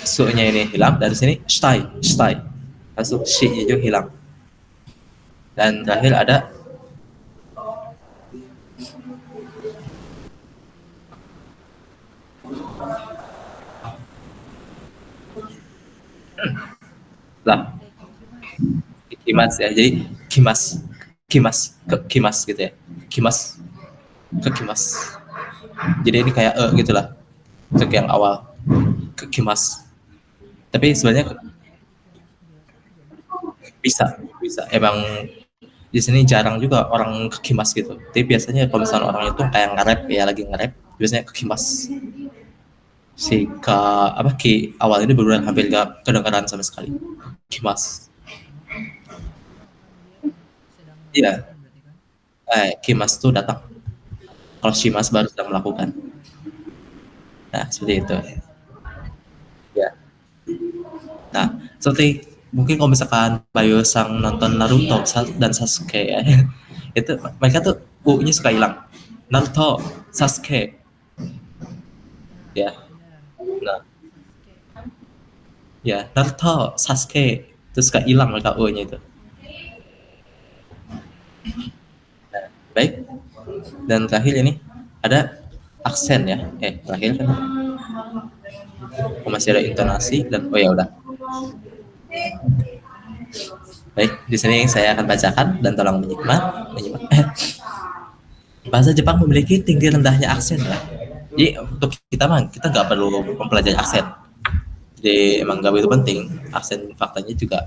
su-nya ini hilang. Dari sini shitai, shitai. Langsung shi-nya juga hilang. Dan terakhir ada lah kimas ya, jadi kimas, kimas ke kimas gitu ya, kimas ke kimas. Jadi ini kayak gitulah untuk yang awal ke kimas. Tapi sebenarnya bisa emang di sini jarang juga orang kekimas gitu. Tapi biasanya kalau misalnya orang itu kayak nge-rap ya, lagi nge-rap biasanya kekimas. Si ke apa ki awal ini benar hampir gak kedengaran sama sekali. Kimas. Iya. Kimas tuh datang. Kalau Shimas baru sedang melakukan. Nah, seperti itu. Ya. Nah, seperti mungkin kalau misalkan Bayu sang nonton Naruto dan Sasuke ya, itu mereka tuh U-nya suka hilang. Naruto, Sasuke. Ya. Nah, ya Naruto, Sasuke terus suka hilang mereka U-nya itu. Nah, baik. Dan terakhir ini ada aksen ya. Terakhir kan masih ada intonasi dan oh ya udah. Baik, di sini saya akan bacakan dan tolong menyimak. Bahasa Jepang memiliki tinggi rendahnya aksen ya. Jadi untuk kita nggak perlu mempelajari aksen. Jadi emang nggak begitu penting. Aksen faktanya juga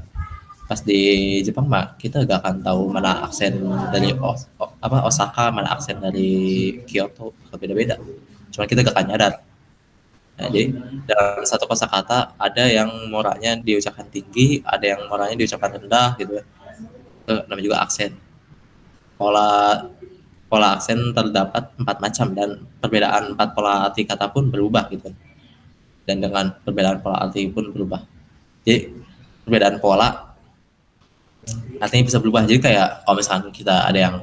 pas di Jepang mah kita nggak akan tahu mana aksen dari Osaka, mana aksen dari Kyoto, beda-beda. Cuma kita gak akan nyadar. Nah, jadi dalam satu kosakata ada yang moranya diucapkan tinggi, ada yang moranya diucapkan rendah gitu ya. Namanya juga aksen. Pola aksen terdapat 4 macam dan perbedaan 4 pola arti kata pun berubah gitu. Dan dengan perbedaan pola arti pun berubah. Jadi perbedaan pola artinya bisa berubah. Jadi kayak kalau misalkan kita ada yang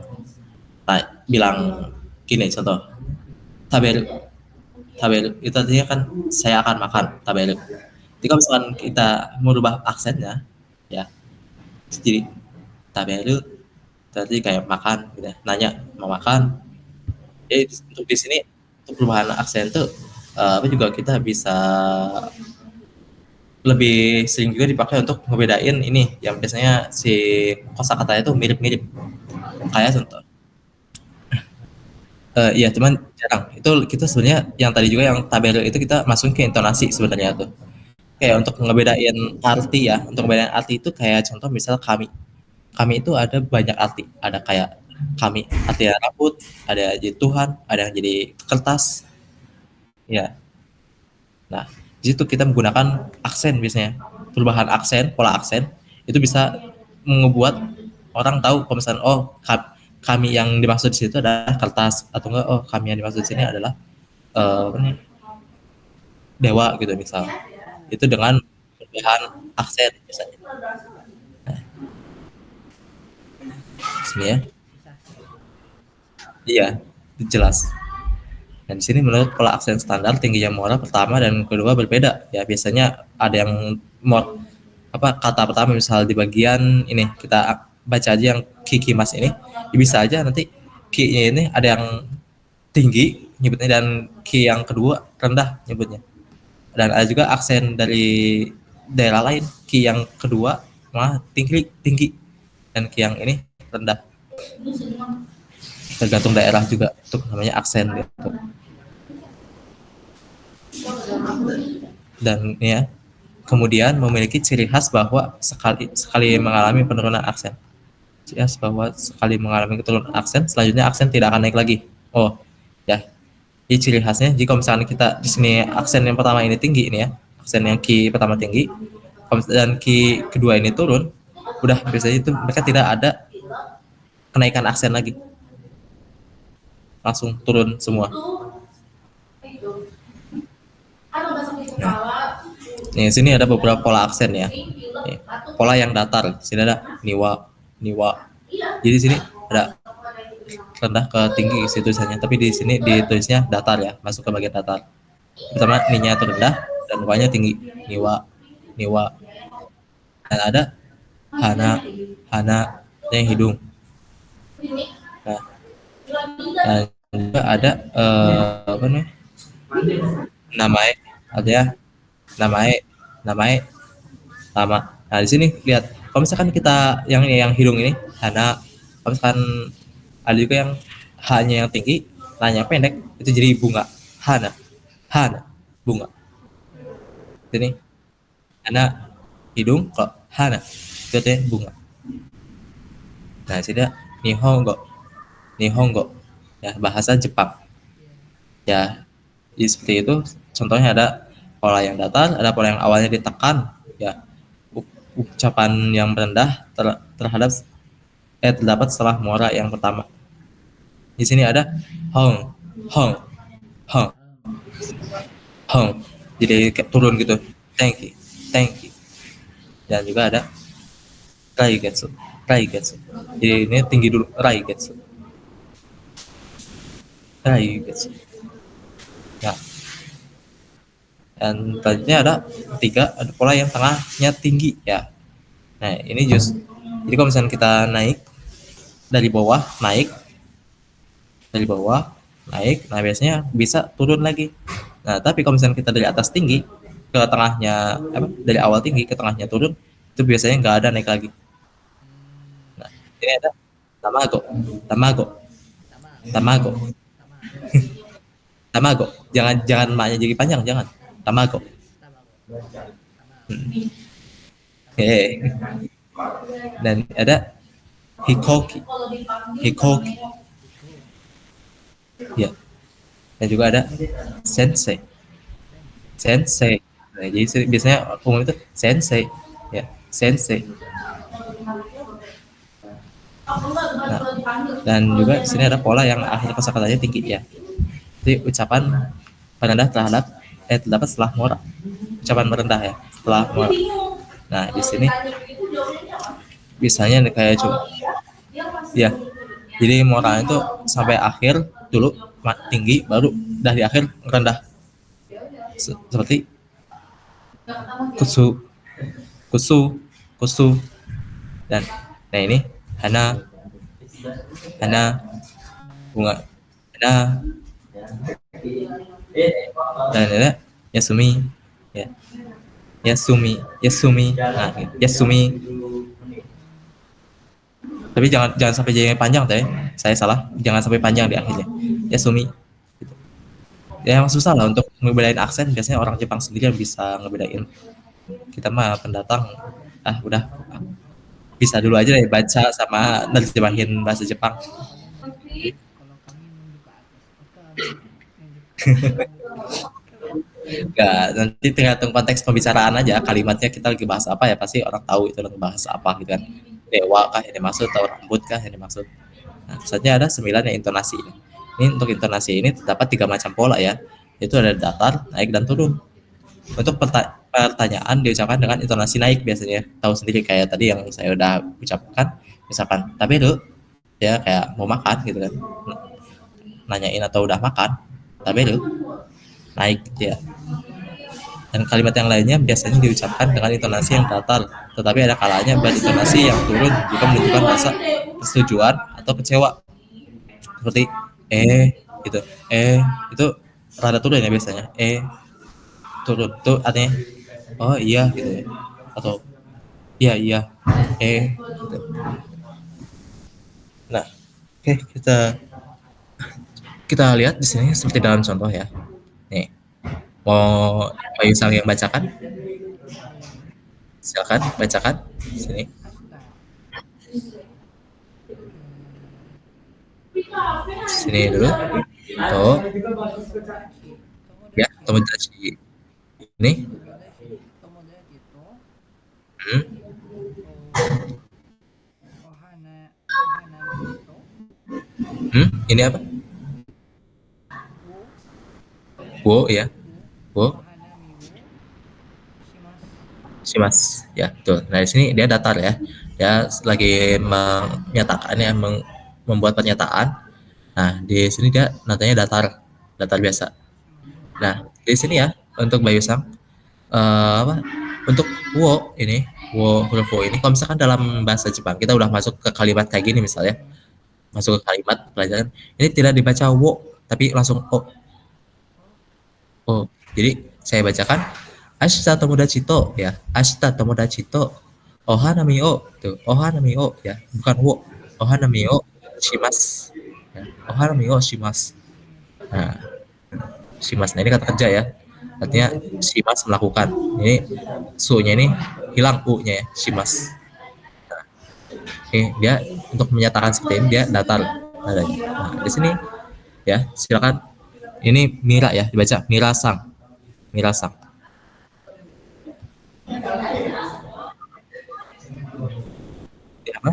bilang gini contoh, taberu itu artinya kan saya akan makan, taberu. Jadi kalau misalkan kita merubah aksennya ya, jadi taberu berarti kayak makan gitu ya. Nanya mau makan. Jadi untuk di sini untuk perubahan aksen tuh apa juga kita bisa lebih sering juga dipakai untuk ngebedain ini yang biasanya si kosakatanya itu mirip-mirip. Kayak contoh, iya cuman jarang. Itu kita sebenarnya yang tadi juga yang tabel itu kita masukin ke intonasi sebenarnya tuh. Kayak untuk ngebedain arti ya, untuk ngebedain arti itu kayak contoh misal kami. Kami itu ada banyak arti. Ada kayak kami artinya rambut, ada jadi Tuhan, ada yang jadi kertas. Ya. Nah, di situ kita menggunakan aksen biasanya. Perubahan aksen, pola aksen itu bisa membuat orang tahu kalau misalnya oh kami yang dimaksud di situ adalah kertas atau enggak oh kami yang dimaksud di sini adalah apa nih, dewa gitu misal. Itu dengan perubahan aksen misalnya. Nah, sini ya. Susah sih. Iya, jelas. Dan di sini menurut pola aksen standar tingginya muara pertama dan kedua berbeda. Ya biasanya ada yang apa kata pertama misal di bagian ini kita baca aja yang kiki mas ini ya bisa aja nanti ki-nya ini ada yang tinggi nyebutnya dan ki yang kedua rendah nyebutnya. Dan ada juga aksen dari daerah lain ki yang kedua malah tinggi tinggi dan ki yang ini rendah. Tergantung daerah juga itu namanya aksen gitu. Dan ya kemudian memiliki ciri khas bahwa sekali mengalami penurunan aksen. Ciri khas bahwa sekali mengalami penurunan aksen, selanjutnya aksen tidak akan naik lagi. Oh, ya. Ini ciri khasnya jika misalnya kita di sini aksen yang pertama ini tinggi ini ya, aksen yang ki pertama tinggi, dan ki kedua ini turun, udah biasanya itu mereka tidak ada kenaikan aksen lagi, langsung turun semua. Nah, nih sini ada beberapa pola aksen ya. Nih, pola yang datar. Sini ada niwa, niwa. Jadi sini ada rendah ke tinggi isi tulisannya, tapi di sini ditulisnya datar ya, masuk ke bagian datar. Pertama ninya itu rendah dan wanya tinggi. Niwa, niwa. Dan ada hana, hana yang hidung. Nah, dan juga ada apa namanya? Namae, artinya namae, namae, lama. Nah di sini lihat, kalau misalkan kita yang hidung ini hana, kalau misalkan ada juga yang hanya yang tinggi, hanya pendek, itu jadi bunga. Hana, hana, bunga. Ini hana hidung kok hana, itu artinya bunga. Nah di sini ada nihongo, nihongo, ya bahasa Jepang. Ya, jadi seperti itu. Contohnya ada pola yang datar, ada pola yang awalnya ditekan, ya ucapan yang rendah terhadap terdapat setelah muara yang pertama. Di sini ada hong, hong, hong, hong. Jadi kayak turun gitu. Thank you, thank you. Dan juga ada raigetsu, raigetsu. Jadi ini tinggi dulu, raigetsu, raigetsu. Ya. Dan tadinya ada tiga, ada pola yang tengahnya tinggi ya. Nah ini jadi kalau misalnya kita naik dari bawah naik, dari bawah naik, nah biasanya bisa turun lagi. Nah tapi kalau misalnya kita dari atas tinggi ke tengahnya, apa, dari awal tinggi ke tengahnya turun, itu biasanya nggak ada naik lagi. Nah ini ada tamago, tamago, Sama, tamago, sama, tamago. Jangan jangan maknya jadi panjang, jangan. Tamago. sama, sama, Oke. Dan ada hikoki, hikoki. Ya. Dan juga ada sensei, sensei. Nah, jadi biasanya umum itu sensei, ya sensei. Nah, dan juga di sini ada pola yang akhir kosakatanya tinggi ya. Jadi ucapan merendah terdapat setelah mora. Ucapan merendah ya setelah mora. Nah di sini biasanya kayak cuma ya. Jadi mora itu sampai akhir dulu tinggi, baru dari akhir rendah. Seperti kusu, kusu, kusu. Dan nah ini hana, hana, bunga, hana. Dan ini yasumi, ya. Yasumi, Yasumi, nah, Yasumi. Tapi jangan jangan sampai jadi panjang teh. Saya salah, jangan sampai panjang di akhirnya. Yasumi. Ya emang susah lah untuk ngebedain aksen. Biasanya orang Jepang sendiri yang bisa ngebedain. Kita mah pendatang. Ah udah bisa dulu aja deh baca sama nerjemahin bahasa Jepang. Kalau menurut kalau kami nunjuk ke atas, kami nunjuk ke Enggak, nanti tergantung konteks pembicaraan aja. Kalimatnya kita lagi bahas apa ya pasti orang tahu itu lagi bahas apa gitu kan. Dewa kah yang dimaksud atau rambut kah yang dimaksud. Nah, selanjutnya ada 9 yang intonasi ini. Ini untuk intonasi ini terdapat 3 macam pola ya. Itu ada datar, naik dan turun. Untuk pertanyaan diucapkan dengan intonasi naik biasanya. Tahu sendiri kayak tadi yang saya udah ucapkan, misalkan tapi lu ya kayak mau makan gitu kan. Nanyain atau udah makan. Tapi lu naik ya. Dan kalimat yang lainnya biasanya diucapkan dengan intonasi yang datar, tetapi ada kalanya berintonasi yang turun jika menunjukkan rasa persetujuan atau kecewa. Seperti gitu. Itu rada turun ya biasanya. Turun tuh artinya oh iya gitu ya. Atau iya iya. Gitu. Nah, oke kita kita lihat di sini seperti dalam contoh ya. Nih, mau Bayu Sang yang bacakan? Silakan bacakan sini. asta. Sini dulu. Tuh, ya, Tomodachi. Ini, Tomodachi to hmm, ohana to ini apa? wo Wo ya, wo, ohanami wo shimasu. shimas. Ya, tuh. Nah, di sini dia datar ya. Dia lagi menyatakan ya, membuat pernyataan. Nah, di sini dia nadanya datar, datar biasa. Nah, di sini ya untuk Bayu Sang apa? Untuk wo ini, huruf wo ini, kalau misalkan dalam bahasa Jepang kita udah masuk ke kalimat kayak gini misalnya, masuk ke kalimat pelajaran, ini tidak dibaca wo, tapi langsung o. Oh, jadi saya bacakan Ashita Tomodachi to ya. Ashita Tomodachi to Ohanami o tuh. Ohanami o ya, bukan wo. Ohanami o shimasu. Ya. Ohanami o shimasu. Nah, shimasu. Nah, ini kata kerja ya. Artinya shimasu melakukan. Ini su-nya ini hilang u-nya ya, shimasu. Nah, oke, dia untuk menyatakan seperti ini dia datar nadanya. Nah, di sini ya, silakan. Ini Mira ya, dibaca Mira Sang. Mira Sang. Ya, apa?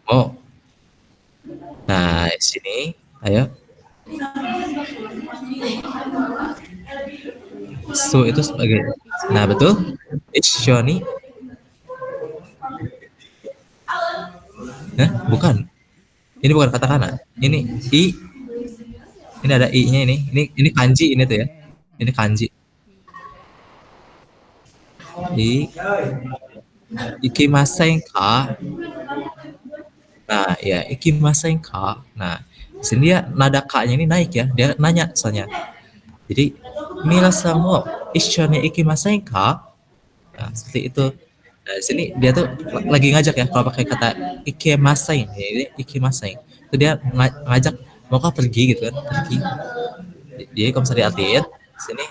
Oh, nah di sini, ayo. Su itu sebagai, nah betul. Ishoni, nah bukan. Ini bukan katakana. Ini i. Ini ada i-nya ini. Ini kanji ini tuh ya. Ini kanji. I ikimasen ka. Nah, ya ikimasen ka. Nah, di sini dia nada ka-nya ini naik ya. Dia nanya soalnya. Jadi, minasan mo ishoni ikimasen ka? Nah, seperti itu. Nah, di sini dia tuh lagi ngajak ya kalau pakai kata ikimasen. Ini ikimasen. Itu dia ngajak maukah pergi gitu kan? Pergi. Jadi kalau misalnya diartiin, sini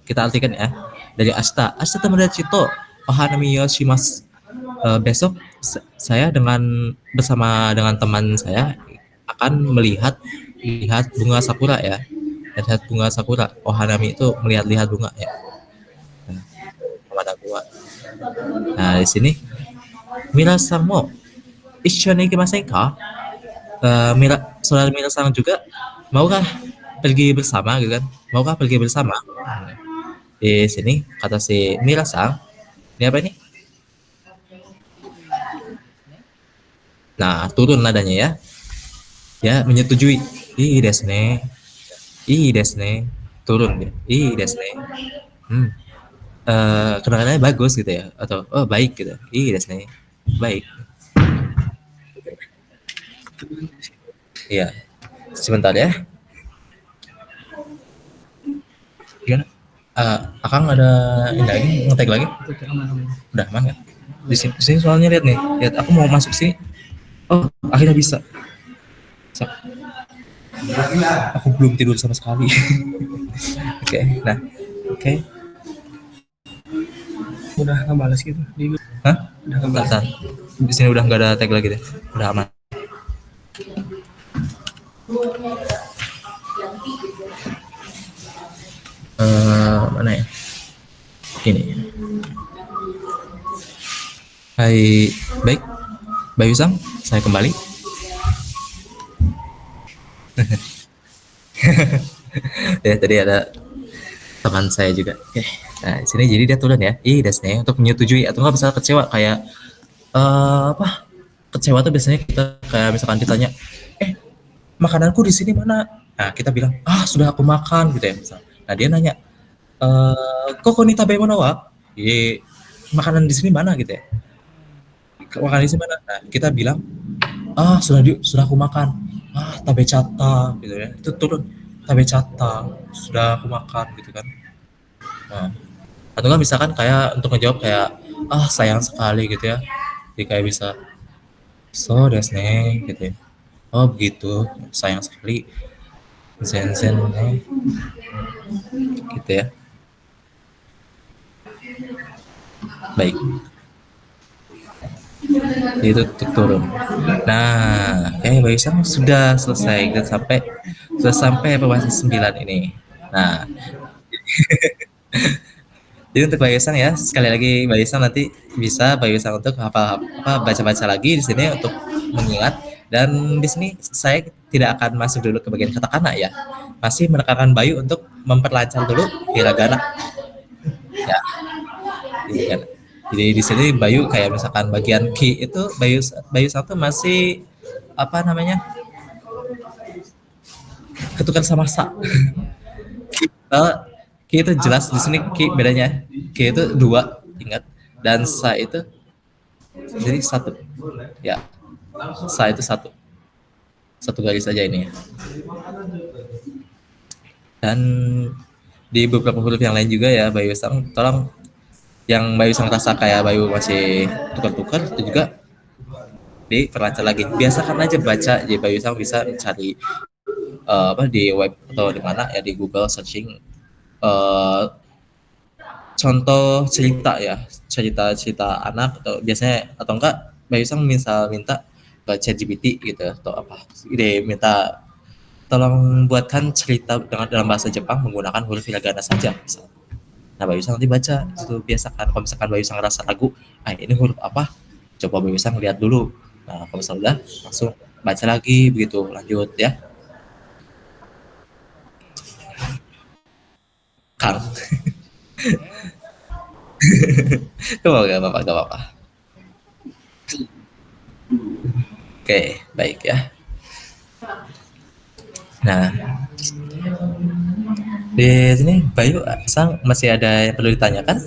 kita artikan ya dari Asta. Asta Tomodachi to ohanami yo shimasu. Besok saya bersama dengan teman saya akan lihat bunga sakura ya. Lihat bunga sakura. Ohanami itu melihat-lihat bunga ya. Kepada bunga. Nah, di sini minasan mo ishoni ikimasen ka? Saudara Mira-san juga maukah pergi bersama gitu kan? Maukah pergi bersama? Di sini kata si Mira-san, ini apa ini? Nah, turun nadanya ya. Ya, menyetujui. Ii desne. Ii desne. Turun dia. Ii desne. Kedengarannya bagus gitu ya. Atau, oh baik gitu. Ii desne. Baik. Iya. Sebentar ya. Gimana? Akang ada ini lagi ngetek lagi? Udah aman kan? Di sini soalnya lihat nih, lihat aku mau masuk sini. Oh, akhirnya bisa. So, aku belum tidur sama sekali. Oke, nah, oke. Udah nggak balas gitu di Hah? Bentar. Di sini udah nggak ada tag lagi deh. Udah aman. Mana ya? Ini. Hai, baik. Bayu Sang, saya kembali. Ya, tadi ada teman saya juga. Oke. Nah, di sini jadi dia turun ya. Desne untuk menyetujui atau nggak bisa kecewa kayak apa? Kecewa tuh biasanya kita kayak misalkan ditanya, makananku di sini mana? Nah, kita bilang, sudah aku makan gitu ya. Misal. Nah, dia nanya, kok ni tabe mana wa? Makanan di sini mana gitu ya? Makanan di sini mana? Nah, kita bilang, sudah aku makan. Tabe cata gitu ya. Itu turun tabe cata, sudah aku makan gitu kan. Nah, atau nggak misalkan kayak untuk ngejawab kayak sayang sekali gitu ya. Jadi kayak bisa so desu ne gitu ya. Oh begitu, sayang sekali. Zen zen gitu ya. Baik. Itu turun. Nah, Bayu Sang sudah selesai dan sudah sampai pembahasan 9 ini. Nah, jadi untuk Bayu Sang ya, sekali lagi Bayu Sang nanti bisa Bayu Sang untuk baca-baca lagi di sini untuk mengingat, dan di sini saya tidak akan masuk dulu ke bagian katakana ya. Masih menekankan Bayu untuk memperlancar dulu hiragana. Ya, gitu kan. Jadi di sini Bayu kayak misalkan bagian ki itu Bayu Sang tuh masih apa namanya? Ketukan sama sa. Ki itu jelas di sini ki bedanya. Ki itu 2, ingat, dan sa itu jadi 1. Ya. Sa itu 1. 1 garis saja ini ya. Dan di beberapa huruf yang lain juga ya Bayu Sang, tolong yang Bayu Sang rasa kayak Bayu masih tukar-tukar itu juga diperlancar lagi. Biasakan aja baca, jadi Bayu Sang bisa mencari di web atau di mana ya, di Google searching contoh cerita ya, cerita anak, atau biasanya atau enggak Bayu Sang misal minta ke ChatGPT gitu atau apa, dia minta tolong buatkan cerita dalam bahasa Jepang menggunakan huruf hiragana saja misal. Nah, Bayu Sang nanti baca itu, biasakan. Kalau misalkan Bayu Sang rasa ragu, ini huruf apa, coba Bayu Sang lihat dulu. Nah, kalau misalnya udah, langsung baca lagi begitu, lanjut ya Kang. Gak apa-apa. Oke, baik ya. Nah, di sini Bayu Sang masih ada yang perlu ditanyakan?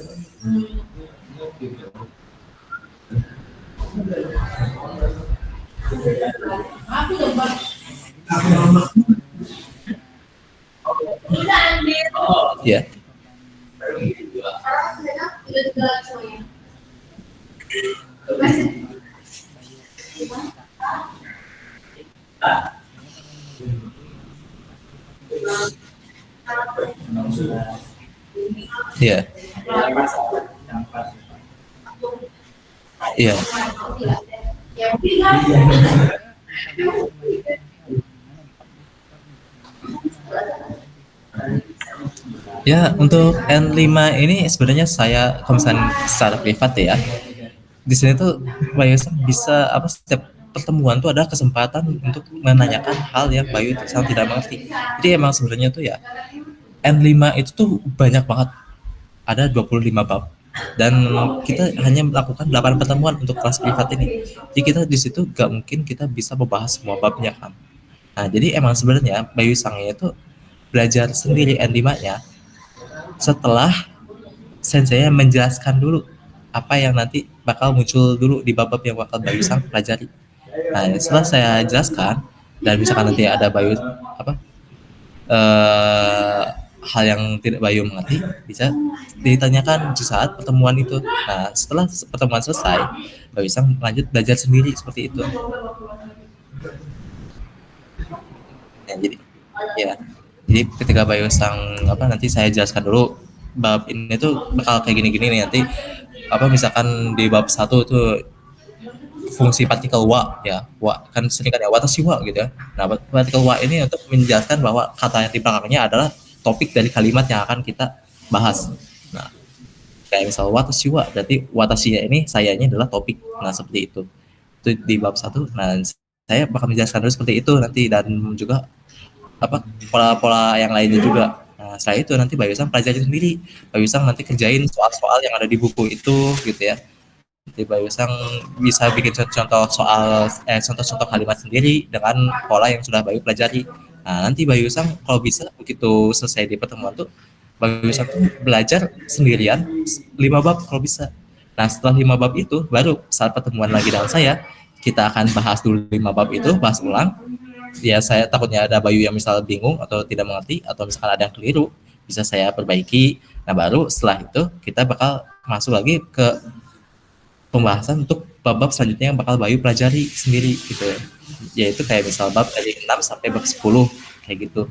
Ya. Iya. Iya. Ya, untuk N5 ini sebenarnya saya kalau misalnya secara privat ya, di sini tuh Bayu Sang bisa setiap pertemuan tuh ada kesempatan untuk menanyakan hal yang Bayu itu sangat tidak mengerti. Jadi emang sebenarnya tuh ya N5 itu tuh banyak banget. Ada 25 bab. Dan kita hanya melakukan 8 pertemuan untuk kelas privat ini. Jadi kita di situ gak mungkin kita bisa membahas semua babnya kan. Nah, jadi emang sebenarnya Bayu Sangnya itu belajar sendiri N5-nya setelah sensei menjelaskan dulu apa yang nanti bakal muncul dulu di bab-bab yang bakal Bayu Sang pelajari. Nah, setelah saya jelaskan dan misalkan nanti ada Bayu hal yang tidak Bayu mengerti bisa ditanyakan di saat pertemuan itu. Nah, setelah pertemuan selesai, Bayu Sang lanjut belajar sendiri seperti itu. Ya, ya, jadi ketika Bayu Sang nanti saya jelaskan dulu bab ini tuh bakal kayak gini-gini nih nanti misalkan di bab 1 tuh fungsi partikel wa ya wa kan sering kan ya watashi wa gitu ya. Nah, partikel wa ini untuk menjelaskan bahwa kata yang di belakangnya adalah topik dari kalimat yang akan kita bahas. Nah, kayak misal watashi wa berarti watashi ini sayanya adalah topik. Nah, seperti itu di bab 1. Nah, saya bakal menjelaskan dulu seperti itu nanti dan juga pola-pola yang lainnya juga. Nah, setelah itu nanti Bayu Sang pelajari sendiri. Bayu Sang nanti kerjain soal-soal yang ada di buku itu gitu ya. Nanti Bayu Sang bisa bikin contoh soal contoh-contoh kalimat sendiri dengan pola yang sudah Bayu pelajari. Nah, nanti Bayu Sang kalau bisa begitu selesai di pertemuan tuh Bayu Sang tuh belajar sendirian 5 bab kalau bisa. Nah, setelah 5 bab itu baru saat pertemuan lagi dengan saya kita akan bahas dulu 5 bab itu, bahas ulang. Ya, saya takutnya ada Bayu yang misal bingung atau tidak mengerti atau misalkan ada yang keliru bisa saya perbaiki. Nah, baru setelah itu kita bakal masuk lagi ke pembahasan untuk bab-bab selanjutnya yang bakal Bayu pelajari sendiri gitu. Yaitu kayak misal bab dari 6 sampai bab 10 kayak gitu.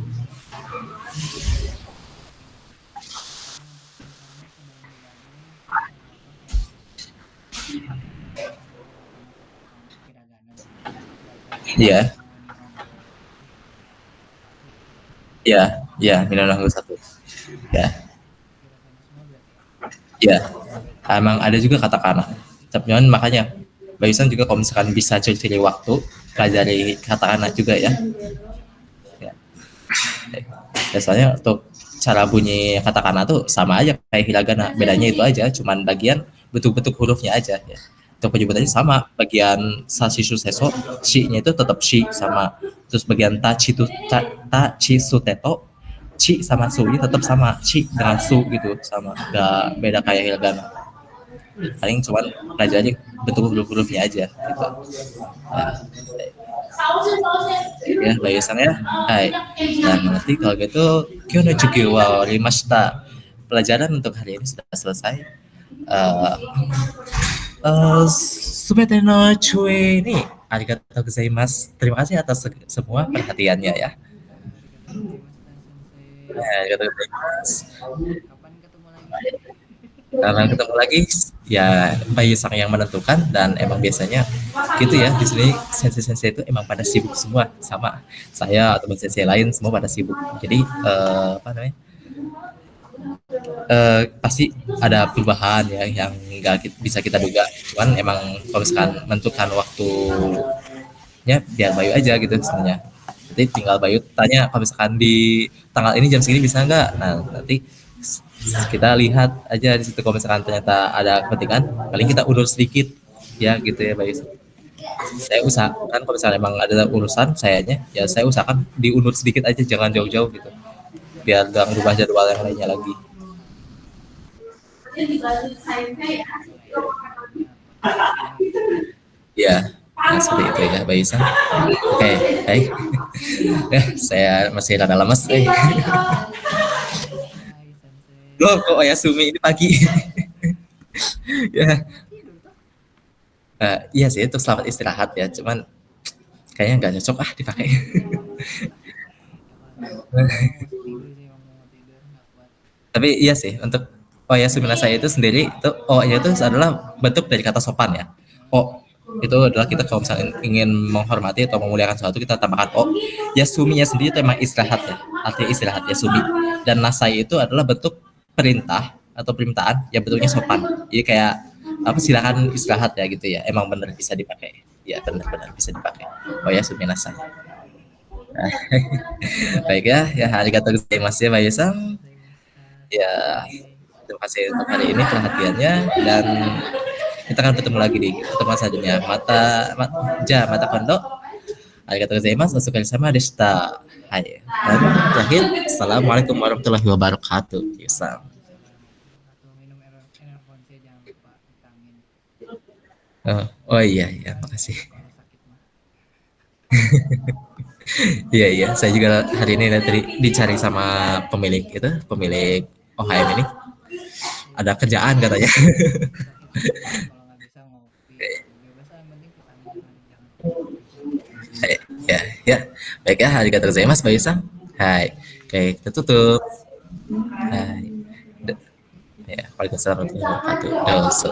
Iya. Iya, Minang 1. Ya. Iya. Emang ada juga katakana. Tapi makanya Bayu Sang juga kalau misalkan bisa curi-curi waktu pelajari katakana juga ya. Biasanya untuk cara bunyi katakana tuh sama aja kayak hiragana, bedanya itu aja, cuman bagian bentuk-bentuk hurufnya aja ya. Untuk penyebutannya sama, bagian sashisu seso, shi-nya itu tetap shi sama. Terus bagian chi su teto, chi sama su ini tetap sama, chi dengan su gitu sama, nggak beda kayak hiragana. Paling cuman pelajari bentuk huruf-hurufnya aja gitu. Nah, ya Bayu Sang ya. Hai. Nah, nanti kalau gitu kyo no chugyo wa orimashita. Pelajaran untuk hari ini sudah selesai. Subete no cue ni arigatou gozaimasu. Terima kasih atas semua perhatiannya ya. Arigatou gozaimasu. Kapan ketemu lagi? Karena ketemu lagi ya Bayu Sang yang menentukan dan emang biasanya gitu ya di sini sensei-sensei itu emang pada sibuk semua sama saya atau sensei lain semua pada sibuk. Jadi pasti ada perubahan ya yang nggak bisa kita duga. Cuman emang kalau misalkan menentukan waktunya biar Bayu aja gitu sebenarnya. Nanti tinggal Bayu tanya kalau misalkan di tanggal ini jam segini bisa nggak. Nah, nanti kita lihat aja di situ kalau misalkan ternyata ada kepentingan paling kita undur sedikit ya gitu ya Bayu. Saya usahakan kalau misalnya emang ada urusan sayanya ya saya usahakan diundur sedikit aja, jangan jauh-jauh gitu biar gak merubah jadwal yang lainnya lagi. Ya, nah seperti itu ya Bayu Sang. Oke, baik. Saya masih rada lemas. Loh, kok Oyasumi ini pagi? Ya. Iya sih, itu selamat istirahat ya. Cuman kayaknya nggak cocok dipakai. Tapi iya sih, untuk Oyasumi saya itu sendiri, itu O-nya itu adalah bentuk dari kata sopan ya. O itu adalah kita kalau misalnya ingin menghormati atau memuliakan sesuatu kita tambahkan O. Yasuminya sendiri itu emang istirahat ya, artinya istirahat Yasumi. Dan nasai itu adalah bentuk perintah atau permintaan yang bentuknya sopan. Jadi kayak silakan istirahat ya gitu ya. Emang benar bisa dipakai. Ya benar-benar bisa dipakai. Oyasumi nasai. Baik ya arigatou gozaimasu ya Bayu Sang. Ya, terima kasih untuk hari ini perhatiannya dan kita akan bertemu lagi di pertemuan selanjutnya. Mata kondo. Arigatou gozaimasu. Otsukare-sama deshita. Hai. Dan terakhir, assalamualaikum warahmatullahi wabarakatuh. Yusam. Minum enervonse jangan lupa vitamin. Oh iya, makasih. Kalau sakit mah. Iya iya, saya juga hari ini tadi dicari sama pemilik itu, pemilik OHM ini. Iya, Ada kerjaan katanya. bisa ikut makan kalau nggak bisa ngopi gitu bebas lah, yang penting kesana jangan keluar aja. Hai, ya ya. Baik ya, arigatou gozaimasu, Mbak Yusang. Hai. Oke, kita tutup. Hai. Ya, waalaikumsalam warahmatullahi wabarakatuh. Doso.